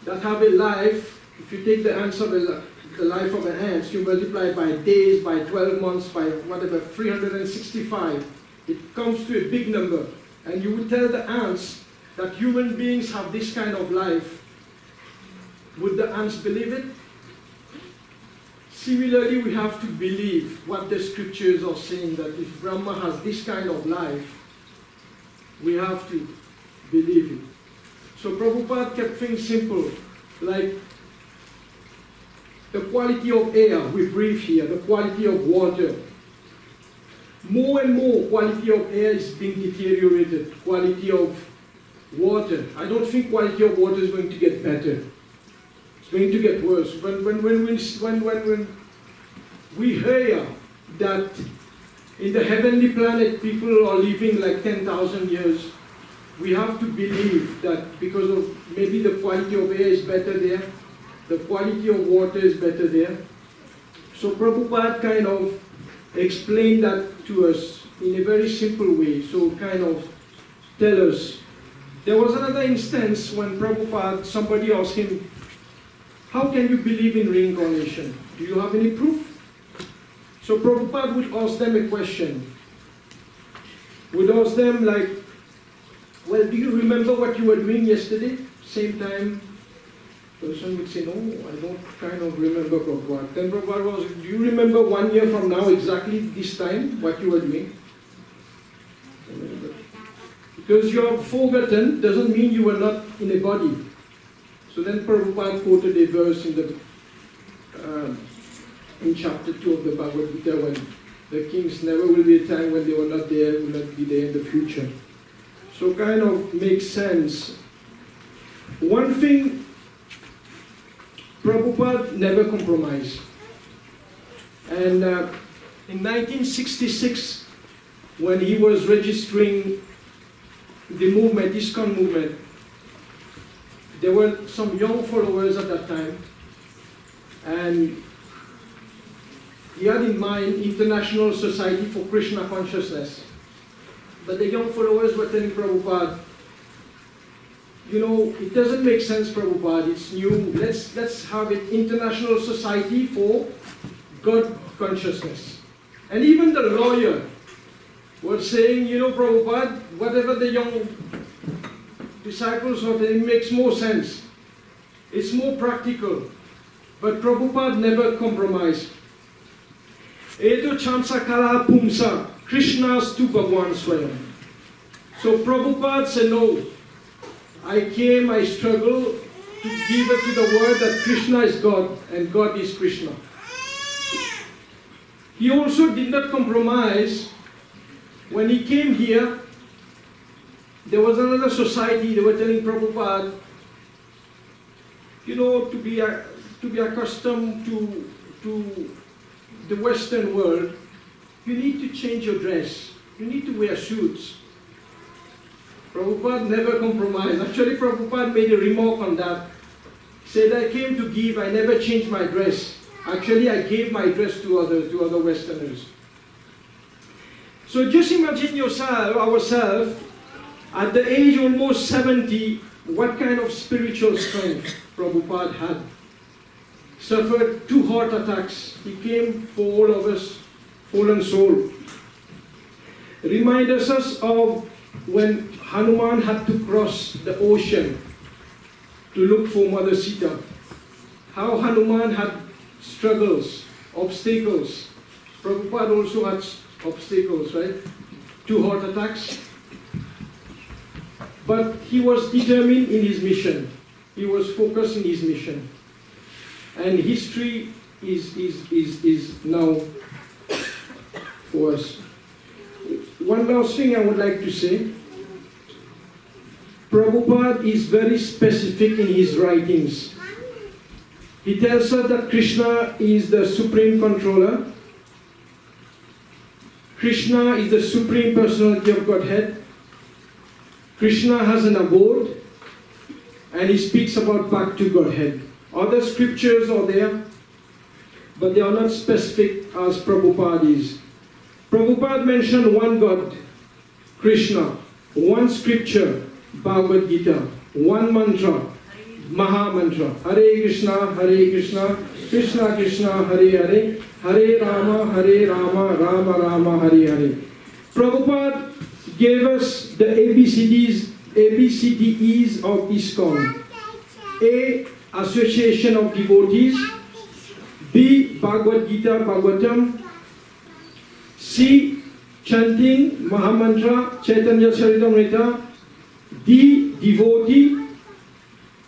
that have a life. If you take the ants of the life of an ant, you multiply it by days, by 12 months, by whatever, 365, it comes to a big number. And you would tell the ants that human beings have this kind of life. Would the ants believe it? Similarly, we have to believe what the scriptures are saying, that if Brahma has this kind of life, we have to believe it. So Prabhupada kept things simple, like the quality of air we breathe here, the quality of water. More and more quality of air is being deteriorated, quality of water. I don't think quality of water is going to get better. It's going to get worse. When we hear that in the heavenly planet people are living like 10,000 years, we have to believe that because of maybe the quality of air is better there, the quality of water is better there. So Prabhupada kind of explained that to us in a very simple way, so kind of tell us. There was another instance when Prabhupada, somebody asked him, how can you believe in reincarnation? Do you have any proof? So Prabhupada would ask them a question. Would ask them like, well, do you remember what you were doing yesterday? Same time, person would say, no, I don't kind of remember Prabhupada. Then Prabhupada was, do you remember 1 year from now exactly this time what you were doing? Because you have forgotten doesn't mean you were not in a body. So then Prabhupada quoted a verse in the in chapter 2 of the Bhagavad Gita, when the kings, never will be a time when they were not there, will not be there in the future. So kind of makes sense. One thing, Prabhupada never compromised. And in 1966, when he was registering the movement, ISKCON movement, there were some young followers at that time, and he had in mind International Society for Krishna Consciousness. But the young followers were telling Prabhupada, you know, it doesn't make sense, Prabhupada, it's new, let's have an International Society for God Consciousness. And even the lawyer was saying, you know, Prabhupada, whatever the young disciples are telling makes more sense. It's more practical. But Prabhupada never compromised. Eto chamsa kala pumsa, Krishna's tu Bhagwan Swayam. So Prabhupada said, no, I came, I struggled to give it to the world that Krishna is God and God is Krishna. He also did not compromise. When he came here, there was another society, they were telling Prabhupada, you know, to be accustomed to the Western world, you need to change your dress. You need to wear suits. Prabhupada never compromised. Actually, Prabhupada made a remark on that. He said, I came to give, I never changed my dress. Actually, I gave my dress to other Westerners. So just imagine ourselves, at the age almost 70, what kind of spiritual strength Prabhupada had. Suffered 2 heart attacks. He came for all of us, fallen soul. Reminds us of when Hanuman had to cross the ocean to look for Mother Sita. How Hanuman had struggles, obstacles. Prabhupada also had obstacles, right? 2 heart attacks. But he was determined in his mission. He was focused in his mission. And history is now for us. One last thing I would like to say. Prabhupada is very specific in his writings. He tells us that Krishna is the supreme controller. Krishna is the supreme personality of Godhead. Krishna has an abode, and he speaks about back to Godhead. Other scriptures are there, but they are not specific as Prabhupada is. Prabhupada mentioned one God, Krishna, one scripture, Bhagavad Gita, one mantra, Maha Mantra, Hare Krishna, Krishna Krishna, Hare Hare, Hare Rama, Rama Rama, Hare Hare. Prabhupada gave us the ABCDEs of ISKCON. A, association of devotees. B, Bhagavad Gita, Bhagavatam. C, chanting Mahamantra, Chaitanya Charitamrita. D, devotee.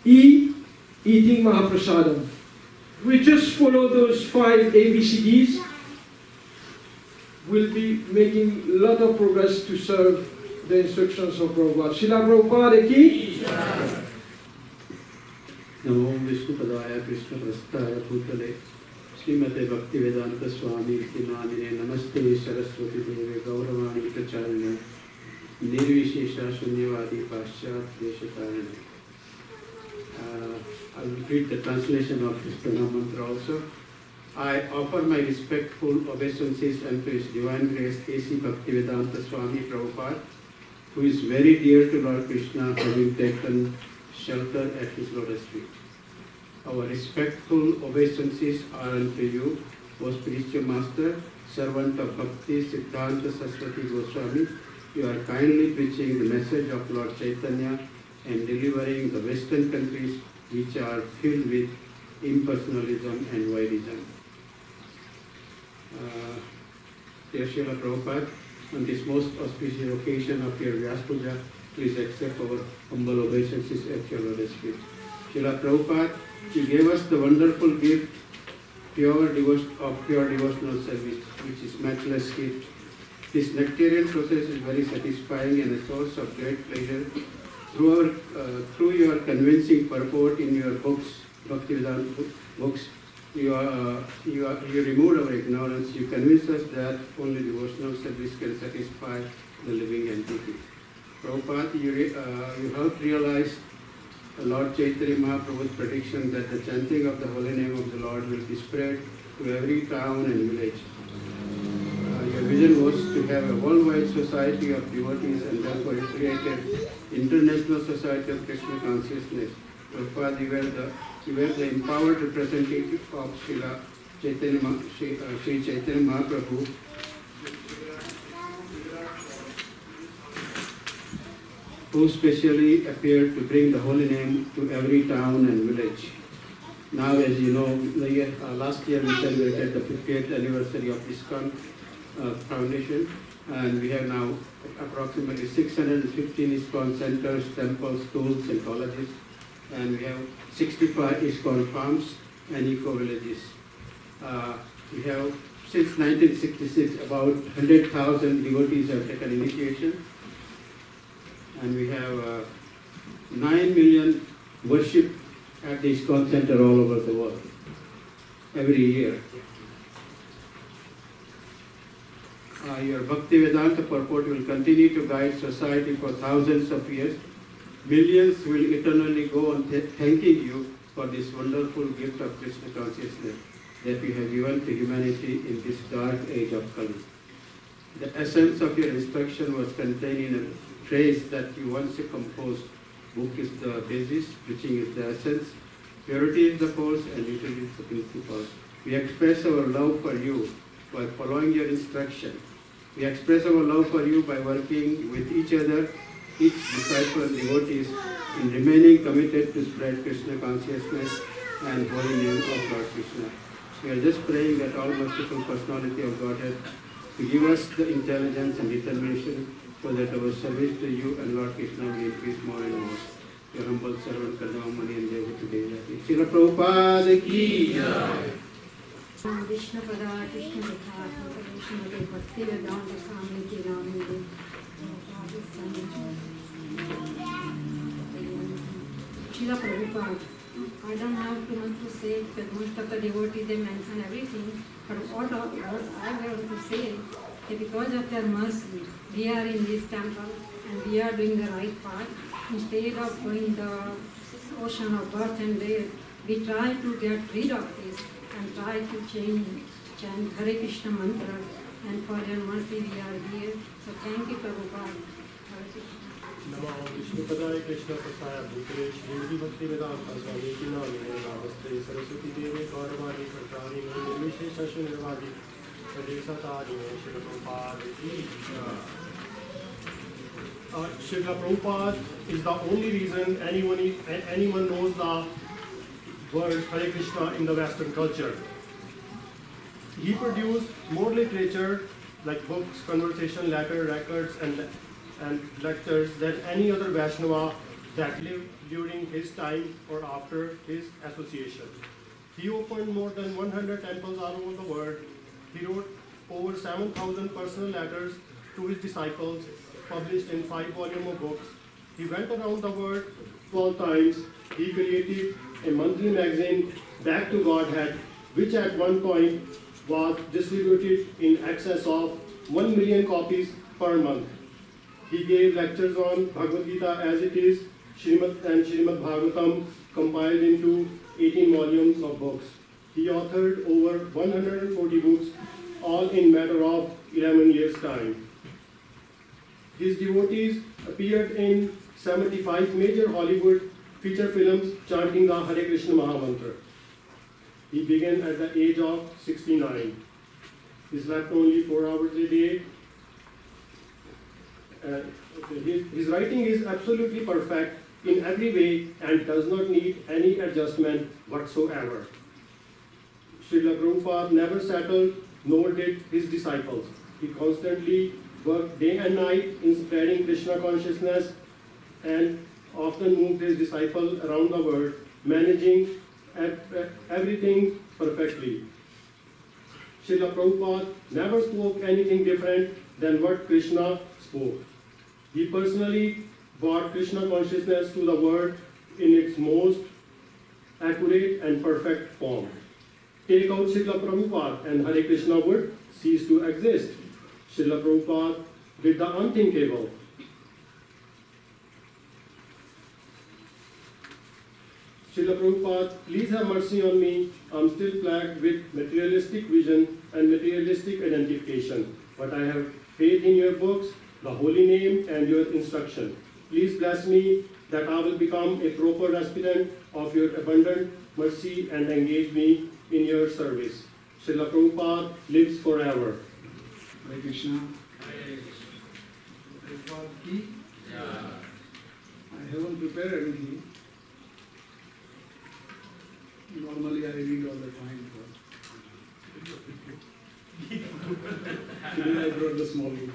E, eating Mahaprasadam. We just follow those 5 ABCDs. We'll be making a lot of progress to serve the instructions of Prabhupada. Srila Prabhupada ki Jai. Namo Vishnu Padaya Krishna Prasthaya Bhutale Srimate Bhaktivedanta Swami Namine Namaste Saraswati Deve Gauravani Pracharine Nirvishesha Shunyavadi Paschat Deshakarine. I will read the translation of this pranam mantra also. I offer my respectful obeisances unto His Divine Grace A.C. Bhaktivedanta Swami Prabhupada, who is very dear to Lord Krishna, having taken shelter at his lotus feet. Our respectful obeisances are unto you, O spiritual master, servant of Bhakti, Siddhanta Saraswati Goswami. You are kindly preaching the message of Lord Chaitanya and delivering the Western countries which are filled with impersonalism and voidism. Dear Srila Prabhupada, on this most auspicious occasion of your Vyas Puja, please accept our humble obeisances at your lotus feet. Srila Prabhupada, you gave us the wonderful gift pure devotional service, which is matchless gift. This nectarian process is very satisfying and a source of great pleasure. Through your convincing purport in your books, Bhaktivedanta books, you removed our ignorance. You convinced us that only devotional service can satisfy the living entity. Prabhupada, you helped realize Lord Chaitanya Mahaprabhu's prediction that the chanting of the holy name of the Lord will be spread to every town and village. Your vision was to have a worldwide society of devotees, and therefore you created International Society of Krishna Consciousness. Prabhupada, you were the empowered representative of Sri Chaitanya Mahaprabhu, who specially appeared to bring the holy name to every town and village. Now, as you know, last year we celebrated the 50th anniversary of ISKCON Foundation, and we have now approximately 615 ISKCON centers, temples, schools, and colleges, and we have 65 ISKCON farms and eco-villages. We have, since 1966, about 100,000 devotees have taken initiation, and we have 9 million worship at the ISKCON center all over the world every year. Your Bhaktivedanta purport will continue to guide society for thousands of years. Millions will eternally go on thanking you for this wonderful gift of Krishna consciousness that you have given to humanity in this dark age of Kali. The essence of your instruction was contained in a phrase that you once composed. Book is the basis, preaching is the essence, purity is the force, and utility is the principle. We express our love for you by following your instruction. We express our love for you by working with each other, each disciple and devotees, in remaining committed to spread Krishna consciousness and holy name of Lord Krishna. We are just praying that all merciful personality of Godhead to give us the intelligence and determination so that our service to you and Lord Krishna will increase more and more. Your humble servant, Kadamamani and Devaki Devaki. Srila Prabhupada ki Jai. Vishnu Padaya Krishna Vikasa Krishna Bhaktivedanta Swami Namine Srila Prabhupada, I don't have too much to say because most of the devotees they mention everything. But what I want to say is because of their mercy, we are in this temple and we are doing the right path. Instead of going the ocean of birth and death, we try to get rid of this and try to chant Hare Krishna mantra. And for their mercy we are here. So thank you, Prabhupada. Hare Krishna. नमो विष्णुपदाय कृष्णप्रसाय भूतले श्रीमती भक्तिवेदांत स्वामी की नामिने नमस्ते सरस्वती देवी गौरवाणी प्रचारिणे निर्विशेष शून्यवादी सदेशतारिणे श्रील प्रभुपाद की Srila Prabhupada is the only reason anyone knows the word Hare Krishna in the Western culture. He produced more literature like books, conversation, letter, records, and lectures than any other Vaishnava that lived during his time or after his association. He opened more than 100 temples all over the world. He wrote over 7,000 personal letters to his disciples, published in 5 volumes of books. He went around the world 12 times. He created a monthly magazine, Back to Godhead, which at one point was distributed in excess of 1 million copies per month. He gave lectures on Bhagavad Gita as it is, Srimad and Srimad Bhagavatam, compiled into 18 volumes of books. He authored over 140 books, all in matter of 11 years' time. His devotees appeared in 75 major Hollywood feature films chanting the Hare Krishna Mahamantra. He began at the age of 69. He slept only 4 hours a day. His writing is absolutely perfect in every way and does not need any adjustment whatsoever. Srila Prabhupada never settled, nor did his disciples. He constantly worked day and night in spreading Krishna consciousness and often moved his disciples around the world, managing everything perfectly. Srila Prabhupada never spoke anything different than what Krishna spoke. He personally brought Krishna consciousness to the world in its most accurate and perfect form. Take out Srila Prabhupada and Hare Krishna would cease to exist. Srila Prabhupada did the unthinkable. Srila Prabhupada, please have mercy on me. I'm still plagued with materialistic vision and materialistic identification. But I have faith in your books, the holy name, and your instruction. Please bless me that I will become a proper recipient of your abundant mercy and engage me in your service. Srila Prabhupada lives forever. Hare Krishna. Prabhupada ki? I haven't prepared anything. Normally I read all the time. Today I brought the small book.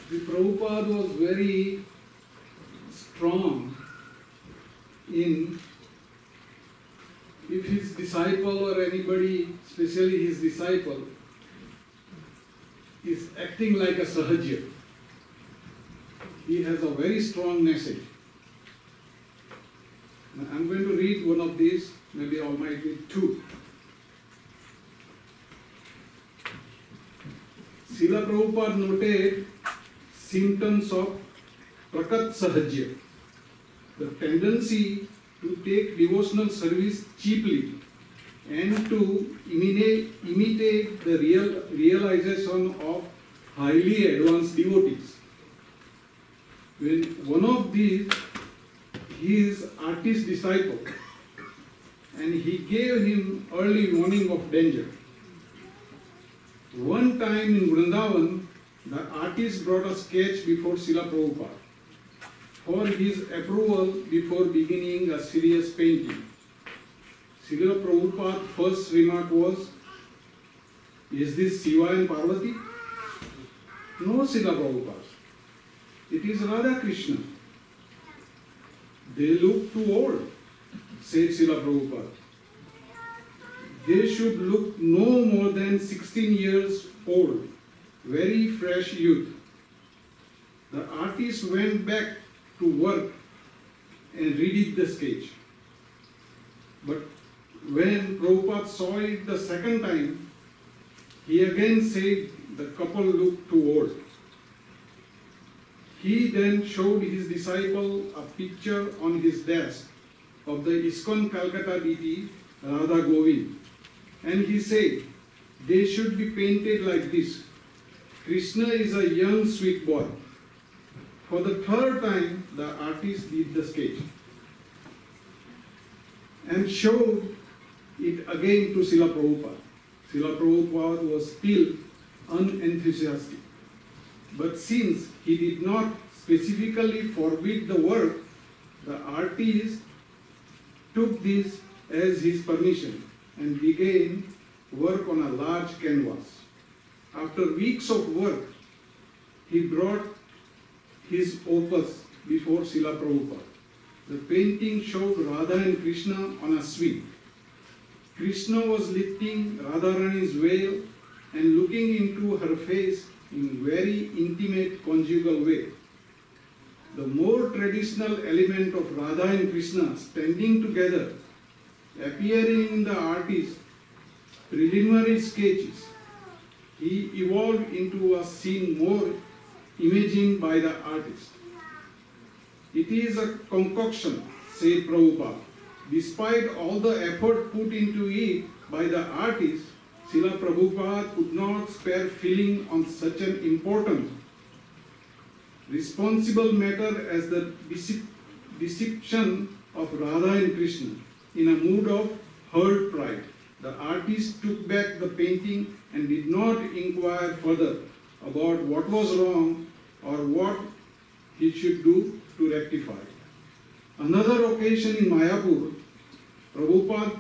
The Prabhupada was very strong in if his disciple or anybody, especially his disciple, is acting like a sahajya. He has a very strong message. Now, I'm going to read one of these, maybe I might read 2. Srila Prabhupada noted symptoms of prakat sahajya, the tendency to take devotional service cheaply and to imitate the realization of highly advanced devotees. When one of these, his artist disciple, and he gave him early warning of danger. One time in Vrindavan, the artist brought a sketch before Srila Prabhupada for his approval before beginning a serious painting. Srila Prabhupada's first remark was, "Is this Shiva and Parvati?" "No, Srila Prabhupada. It is Radha Krishna." "They look too old," said Srila Prabhupada. "They should look no more than 16 years old, very fresh youth." The artist went back to work and redid the sketch. But when Prabhupada saw it the second time, he again said the couple looked too old. He then showed his disciple a picture on his desk of the ISKCON Calcutta deity Radha Govind, and he said, they should be painted like this. Krishna is a young sweet boy. For the third time, the artist did the sketch and showed it again to Srila Prabhupada. Srila Prabhupada was still unenthusiastic. But since he did not specifically forbid the work, the artist took this as his permission and began work on a large canvas. After weeks of work, he brought his opus before Srila Prabhupada. The painting showed Radha and Krishna on a swing. Krishna was lifting Radharani's veil and looking into her face in very intimate conjugal way. The more traditional element of Radha and Krishna standing together, appearing in the artist's preliminary sketches, he evolved into a scene more imagined by the artist. It is a concoction, said Prabhupada. Despite all the effort put into it by the artist, Srila Prabhupada could not spare feeling on such an important, responsible matter as the depiction of Radha and Krishna. In a mood of hurt pride, the artist took back the painting and did not inquire further about what was wrong or what he should do to rectify it. Another occasion in Mayapur, Prabhupada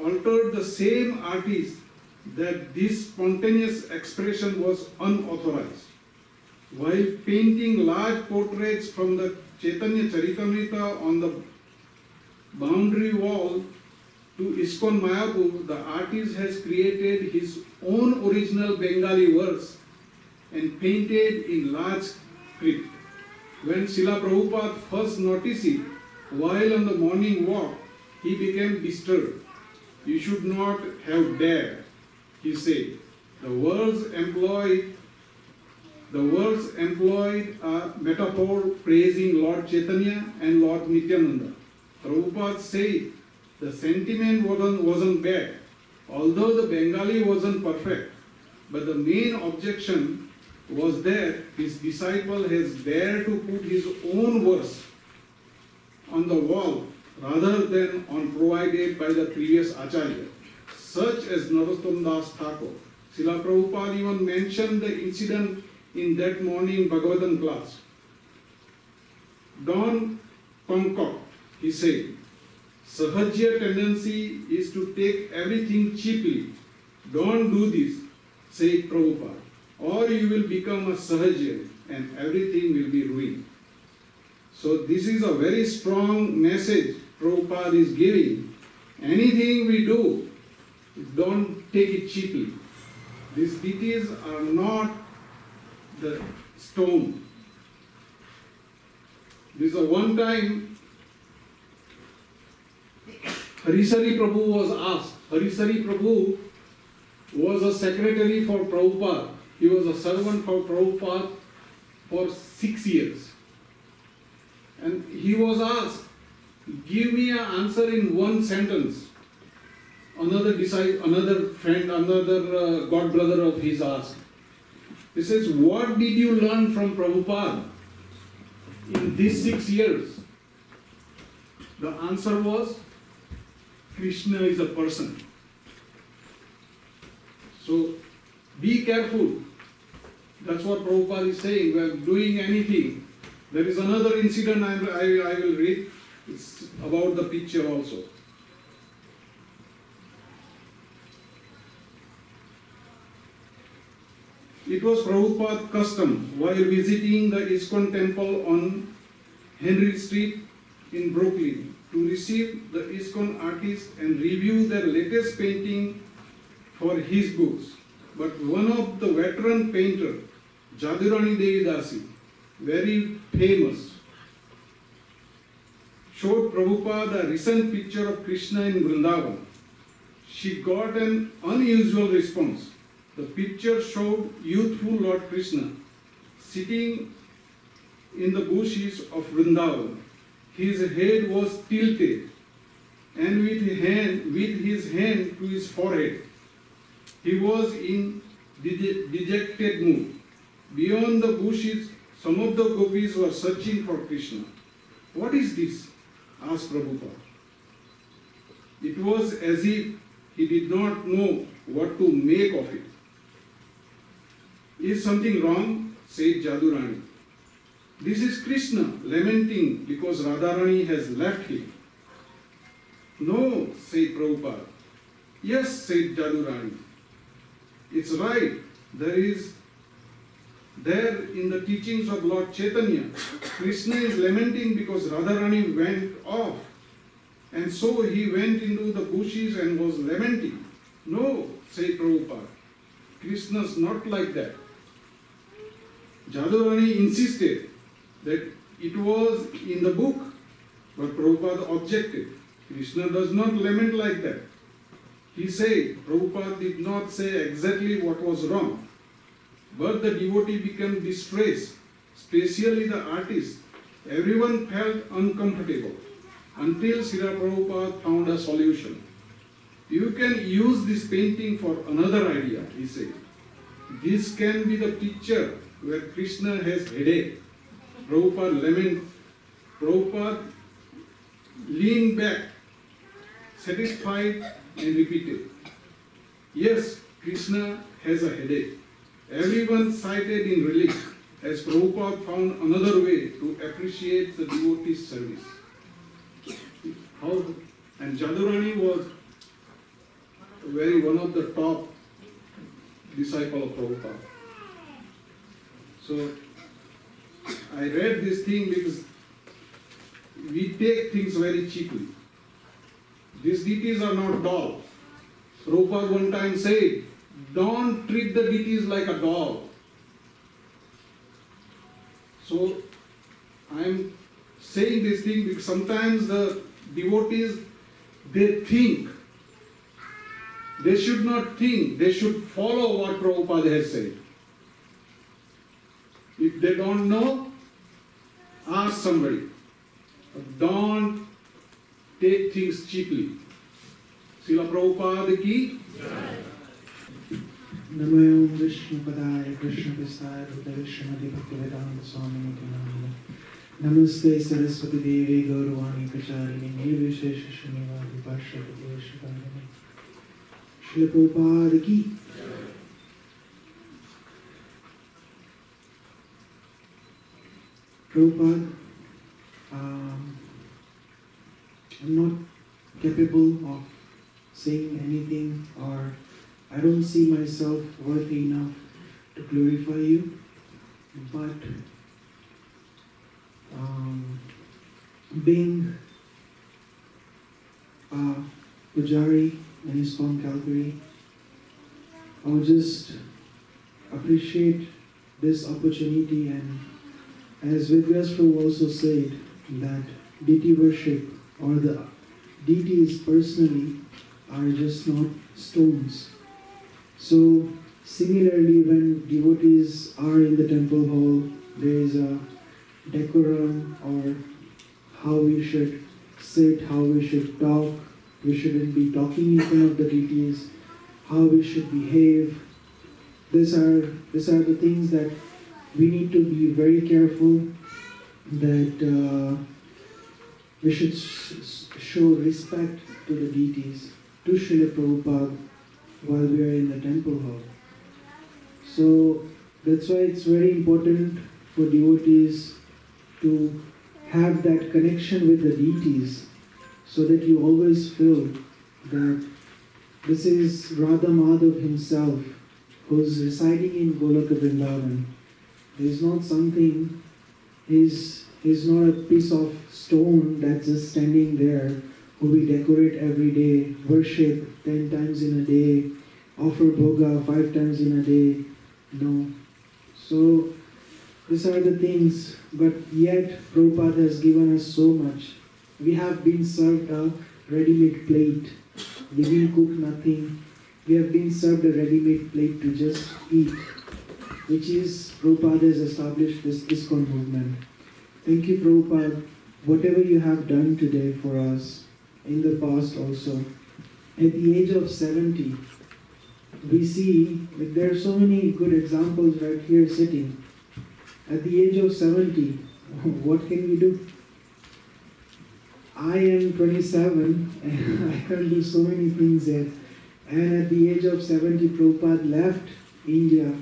altered the same artist that this spontaneous expression was unauthorized. While painting large portraits from the Chaitanya Charitamrita on the boundary wall to ISKCON Mayapur, the artist has created his own original Bengali verse and painted in large script. When Srila Prabhupada first noticed it, while on the morning walk, he became disturbed. You should not have dared, he said. The words employed a metaphor praising Lord Chaitanya and Lord Nityananda. Prabhupada said the sentiment wasn't bad, although the Bengali wasn't perfect. But the main objection was that his disciple has dared to put his own verse on the wall rather than on provided by the previous Acharya, such as Narottam Das Thakur. Srila Prabhupada even mentioned the incident in that morning Bhagavatam class. Don't concoct, he said. Sahajya tendency is to take everything cheaply. Don't do this, said Prabhupada, or you will become a Sahajya and everything will be ruined. So this is a very strong message Prabhupada is giving. Anything we do, don't take it cheaply. These deities are not the stone. This is a one time Harisari Prabhu was asked. Harisari Prabhu was a secretary for Prabhupada. He was a servant for Prabhupada for 6 years. And he was asked, give me an answer in one sentence. Another friend, another god brother of his asked. He says, what did you learn from Prabhupada in these 6 years? The answer was, Krishna is a person. So be careful. That's what Prabhupada is saying. When doing anything, there is another incident I will read. It's about the picture also. It was Prabhupada's custom while visiting the ISKCON temple on Henry Street in Brooklyn to receive the ISKCON artists and review their latest painting for his books. But one of the veteran painter, Jadurani Devi Dasi, very famous, showed Prabhupada a recent picture of Krishna in Vrindavan. She got an unusual response. The picture showed youthful Lord Krishna sitting in the bushes of Vrindavan. His head was tilted, and with his hand to his forehead. He was in dejected mood. Beyond the bushes, some of the gopis were searching for Krishna. "What is this?" asked Prabhupada. It was as if he did not know what to make of it. "Is something wrong?" said Jadurani. "This is Krishna lamenting because Radharani has left him." "No," said Prabhupada. "Yes," said Jadurani. "It's right. There in the teachings of Lord Chaitanya, Krishna is lamenting because Radharani went off. And so he went into the bushes and was lamenting." "No," said Prabhupada. "Krishna's not like that." Jadurani insisted that it was in the book, but Prabhupada objected. "Krishna does not lament like that." He said Prabhupada did not say exactly what was wrong, but the devotee became distressed, especially the artist. Everyone felt uncomfortable until Srila Prabhupada found a solution. "You can use this painting for another idea," he said. "This can be the picture where Krishna has headache." Prabhupada leaned back, satisfied, and repeated, "Yes, Krishna has a headache." Everyone sighed in relief as Prabhupada found another way to appreciate the devotee's service. And Jadurani was one of the top disciples of Prabhupada. So I read this thing because we take things very cheaply. These deities are not dolls. Prabhupada one time said, "Don't treat the deities like a doll." So I am saying this thing because sometimes the devotees, they think. They should not think. They should follow what Prabhupada has said. If they don't know, ask somebody. Don't take things cheaply. Srila Prabhupada ki Jai. Namo Vishnu Padaya Krishna Prasthaya Bhutale Srimati Bhaktivedanta Swami Nityananda. Namaste Saraswati Devi Gauravani Pracharini Nirvishesha Srinivadi Parshvati Shivadani. Srila Prabhupada ki Prabhupada, I'm not capable of saying anything, or I don't see myself worthy enough to glorify you, but being a Pujari in ISKCON Calgary, I would just appreciate this opportunity, and as Vidvyas Prabhu also said, that deity worship or the deities personally are just not stones. So similarly, when devotees are in the temple hall, there is a decorum, or how we should sit, how we should talk. We shouldn't be talking in front of the deities, how we should behave. These are the things that we need to be very careful, that we should show respect to the deities, to Srila Prabhupada while we are in the temple hall. So that's why it's very important for devotees to have that connection with the deities, so that you always feel that this is Radha Madhav himself who's residing in Golaka Vrindavan. He's not something, he's not a piece of stone that's just standing there, who we decorate every day, worship 10 times in a day, offer bhoga 5 times in a day. No. So these are the things, but yet Prabhupada has given us so much. we have been served a ready-made plate. We didn't cook nothing. We have been served a ready-made plate to just eat, which is Prabhupada has established this ISKCON movement. Thank you, Prabhupada. Whatever you have done today for us, in the past also. At the age of 70, we see that there are so many good examples right here sitting. At the age of 70, what can we do? I am 27 and I can do so many things yet. And at the age of 70, Prabhupada left India,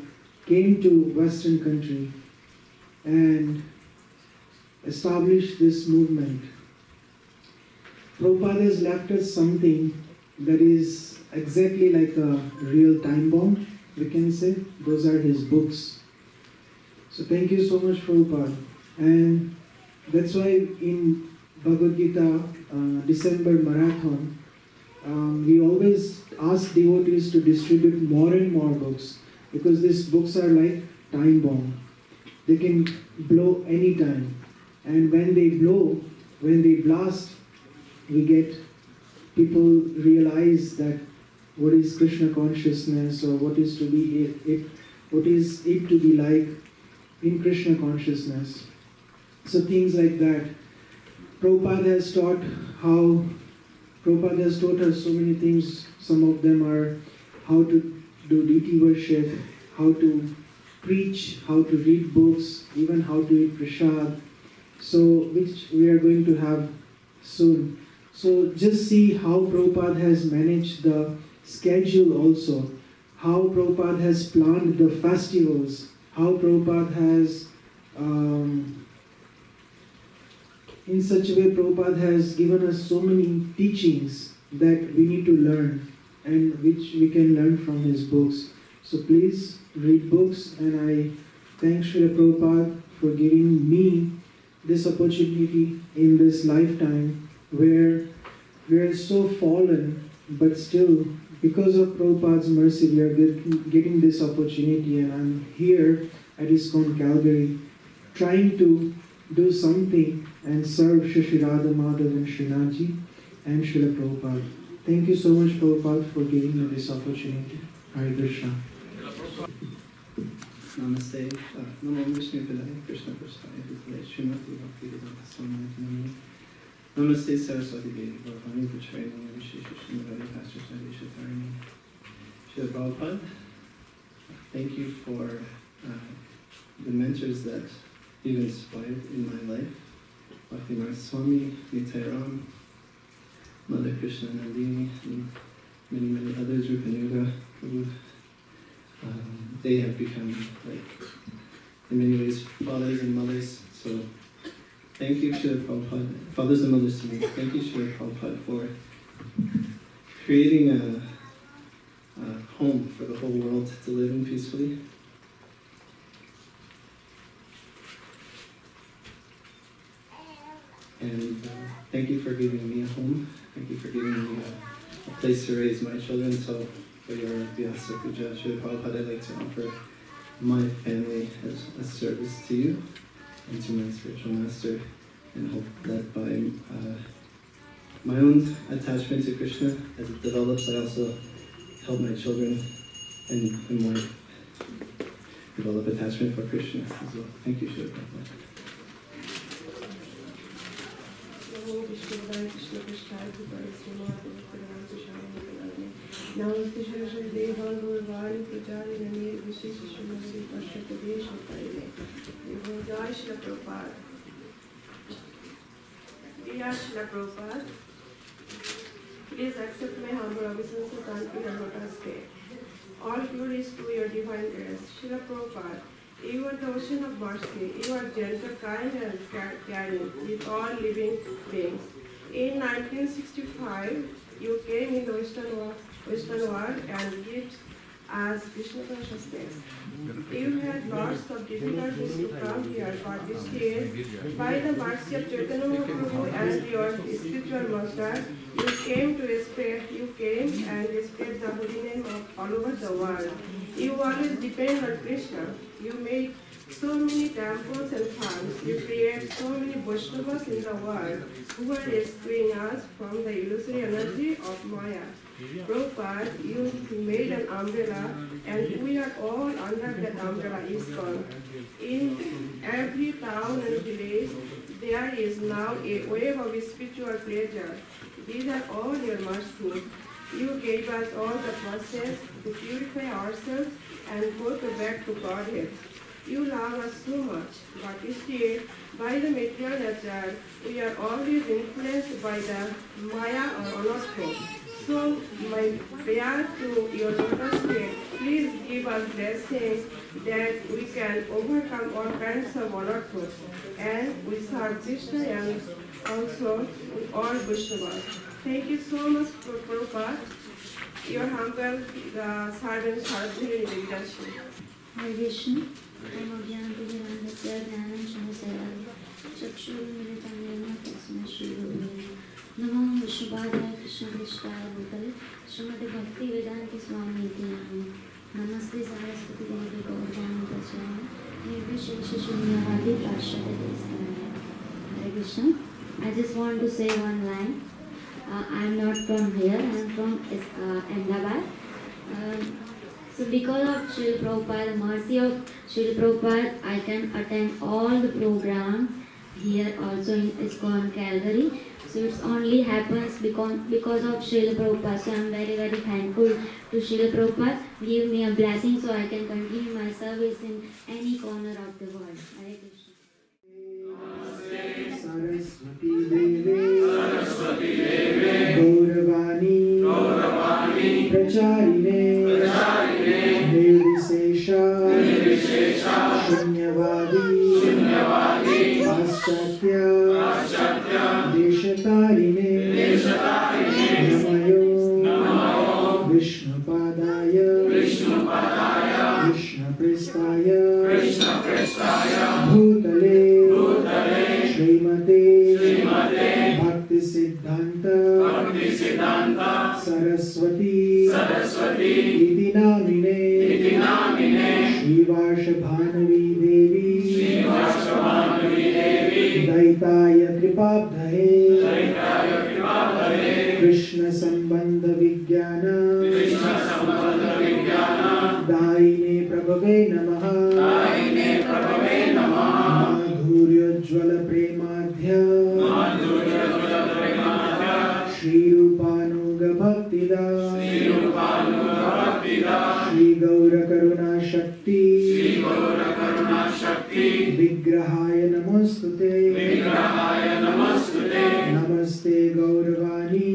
came to Western country and established this movement. Prabhupada has left us something that is exactly like a real time bomb, we can say. Those are his books. So thank you so much, Prabhupada. And that's why in Bhagavad Gita December Marathon, we always ask devotees to distribute more and more books, because these books are like time bomb. They can blow anytime. And when they blow, when they blast, we get people realize that what is Krishna consciousness, or what is to be what is it to be like in Krishna consciousness. So things like that. Prabhupada has taught us so many things. Some of them are how to do deity worship, how to preach, how to read books, even how to eat prasad. So which we are going to have soon. So just see how Prabhupada has managed the schedule also, how Prabhupada has planned the festivals, how Prabhupada has, in such a way Prabhupada has given us so many teachings that we need to learn and which we can learn from his books. So please read books, and I thank Srila Prabhupada for giving me this opportunity in this lifetime where we are so fallen, but still because of Prabhupada's mercy we are getting this opportunity, and I'm here at ISKCON Calgary trying to do something and serve Shri Radha Madhav and Srinathji and Srila Prabhupada. Thank you so much, Prabhupada, for giving me this opportunity. Hare Krishna. Namaste. Namo Vishnu Padaya Krishna Prasthaya Bhutale Srimati Bhaktivedanta Swami Namaste. Namaste Saraswati Devi Bhavani Pracharani Vishesha Srimati Pastor Sadisha Tarini. Srila Prabhupada, thank you for the mentors that you've inspired in my life. Bhakti Swami, Nitai Ram, Mother Krishna Nandini, and many others, Rupanuga, Prabhu. They have become, like, in many ways, fathers and mothers. So thank you, Srila Prabhupada, fathers and mothers to me. Thank you, Srila Prabhupada, for creating a home for the whole world to live in peacefully. And thank you for giving me a home. Thank you for giving me a place to raise my children. So for your Vyasa Puja, Srila Prabhupada, I'd like to offer my family as a service to you and to my spiritual master, and hope that by my own attachment to Krishna, as it develops, I also help my children and wife develop attachment for Krishna as well. Thank you, Srila Prabhupada. Namaste Shri Devan Gurvani Pujari Nani Vishesha Srimati Pashtadesh Parile. Jai Srila Prabhupada. Dear Srila Prabhupada, please accept my humble obeisance and lotus feet. All glories to your divine grace. Srila Prabhupada, you are the ocean of mercy. You are gentle, kind, and caring with all living beings. In 1965, you came in the Western world and gave as Krishna consciousness. You had lots of difficulties to come here, but this year, by the mercy of Chaitanya Mahaprabhu and your spiritual master, you came and spread the holy name all over the world. You always depend on Krishna. You made so many temples and farms. You create so many Vaishnavas in the world who are rescuing us from the illusory energy of Maya. Prabhupada, you made an umbrella and we are all under that umbrella ISKCON. In every town and village, there is now a wave of spiritual pleasure. These are all your mercy. You gave us all the process to purify ourselves and go back to Godhead. You love us so much, but still, by the material nature, we are always influenced by the Maya or Anartha. So, my prayer to your lotus feet, please give us blessings that we can overcome all kinds of Anarthas, and we serve Krishna and also all Vaishnavas. Thank you so much for Prabhupada. Your humble servant Saradhiri Devidashi. Hare Krishna. Om Agyanatijnanasya Jnanam Shanasaya Chakshurmilitam Yena Tasmai Shri Gurave Namo Vishnupadaya Krishna Prishthaya Bhutale Srimati Bhakti Vedanta Swami Iti Namah Namaste Saraswati Devi Gaurvani Prasthaya Nirvishesha Shunyavadi Prashada Desthaya. Hare Krishna. I just want to say one line. I'm not from here, I'm from Ahmedabad. So because of Srila Prabhupada, the mercy of Srila Prabhupada, I can attend all the programs here also in ISKCON Calgary. So it only happens because of Srila Prabhupada. So I'm very, very thankful to Srila Prabhupada. Give me a blessing so I can continue my service in any corner of the world. Hare Krishna. Saraswati Deve Gauravani Pracharine Nirvishesha Shunyavadi Paschatya Deshatarine Namayo Vishnupadaya Krishnaprestaya Bhutale Srimate Bhakti Siddhanta Saraswati Iti Namine Shivashabhanavi Devi Daitaya Kripabdhaye Krishna Sambandha Vijnana Daine Prabhave Namaha Madhuryajvala Premadhya Shri Rupanuga Bhaktida Shri Gaura Karuna Shakti Vigrahaya Namostute Namaste Gauravani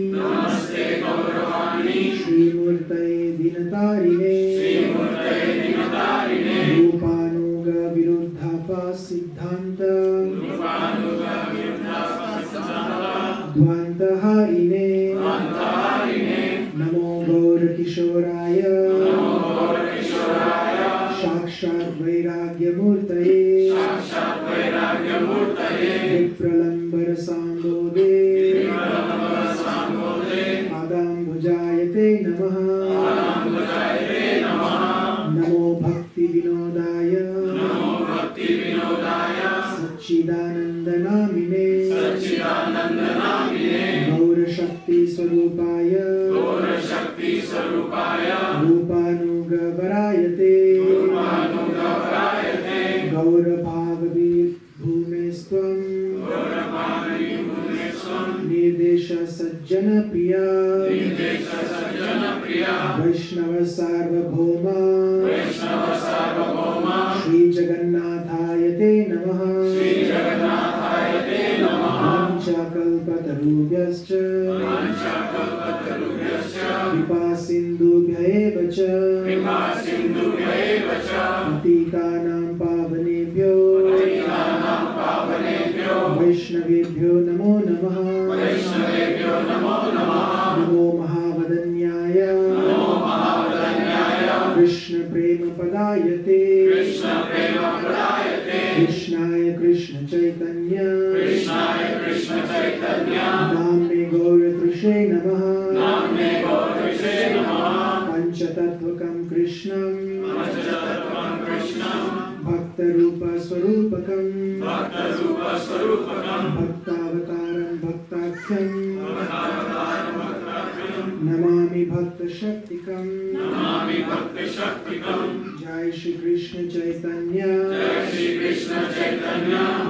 Shri Murtaye Dinatarine Rupanuga Viruddhapa Siddhanta Dvantaharine Namo Gaur Kishoraya Shakshat Vairagya Murtaye Vipralambara Sambode Padam Bhujayate Namaha Namo Bhakti Vinodaya Satchidananda Namine Gaura Shakti Swarupaya Rupanuga Varayate Gaura Bhagavi Bhumestvam Nirdesha Sajjana Priya Vaishnava Sarvabhauma Shri Jagannathayate Namaha Vanchakalpatarubhyascha Kripasindubhya eva cha Patitanam pavanebhyo Vaishnavebhyo namo namaha Namo Mahavadanyaya Krishna Prema Padayate Krishnaya Krishna Chaitanya Namne Gaura Trushe Namaha Panchatatvakam Krishnam Bhakta Rupa भक्तावतारं भक्ताख्यं Namami भक्तशक्तिकं जय श्री कृष्ण चैतन्य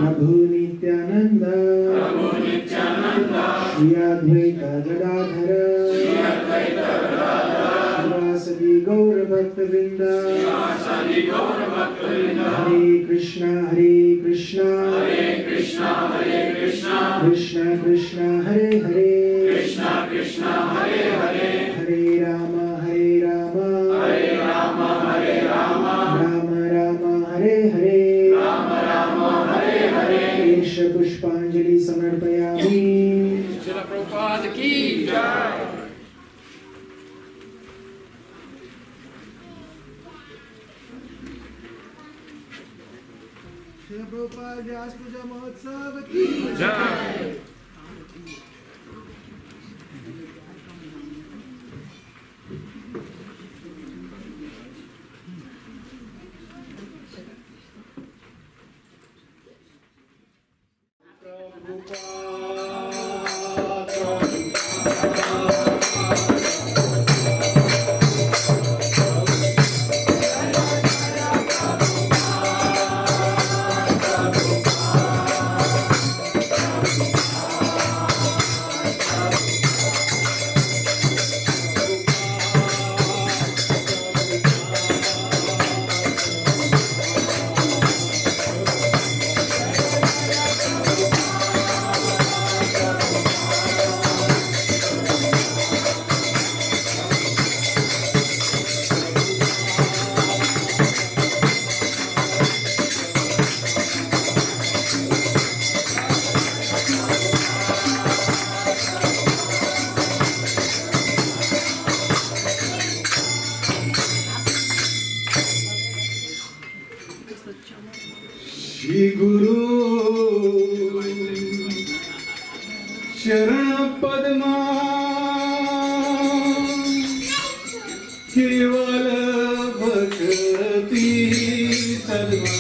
प्रभु नित्यानंद श्री अद्वैत गदाधर श्रीवासदि गौर भक्तवृंद हरे कृष्णा कृष्ण कृष्ण हरे हरे हरे राम राम राम हरे हरे केश पुष्पांजलि समर्पयामि। श्रील प्रभुपाद की जय। श्रील प्रभुपाद व्यास पूजा महोत्सव की जय। श्री गुरु शरण पद्मा केवल भक्ति Sadma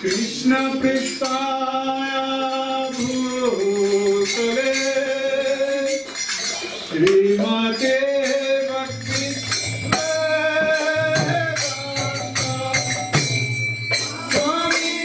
Krishna Pristaya Bhutale Srimate Bhakti Swami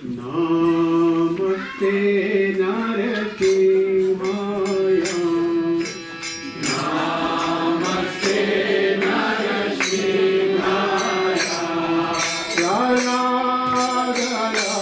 Namaste Narasimhaya. Namaste Narasimhaya. La la la la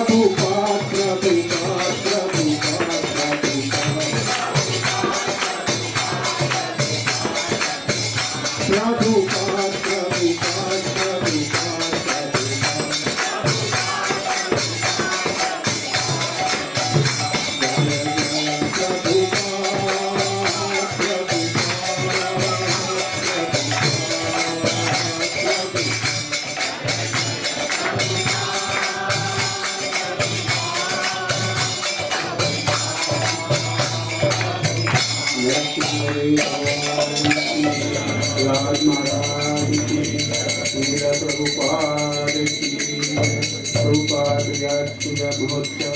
Prabhupada Appearance, Prabhupada Appearance,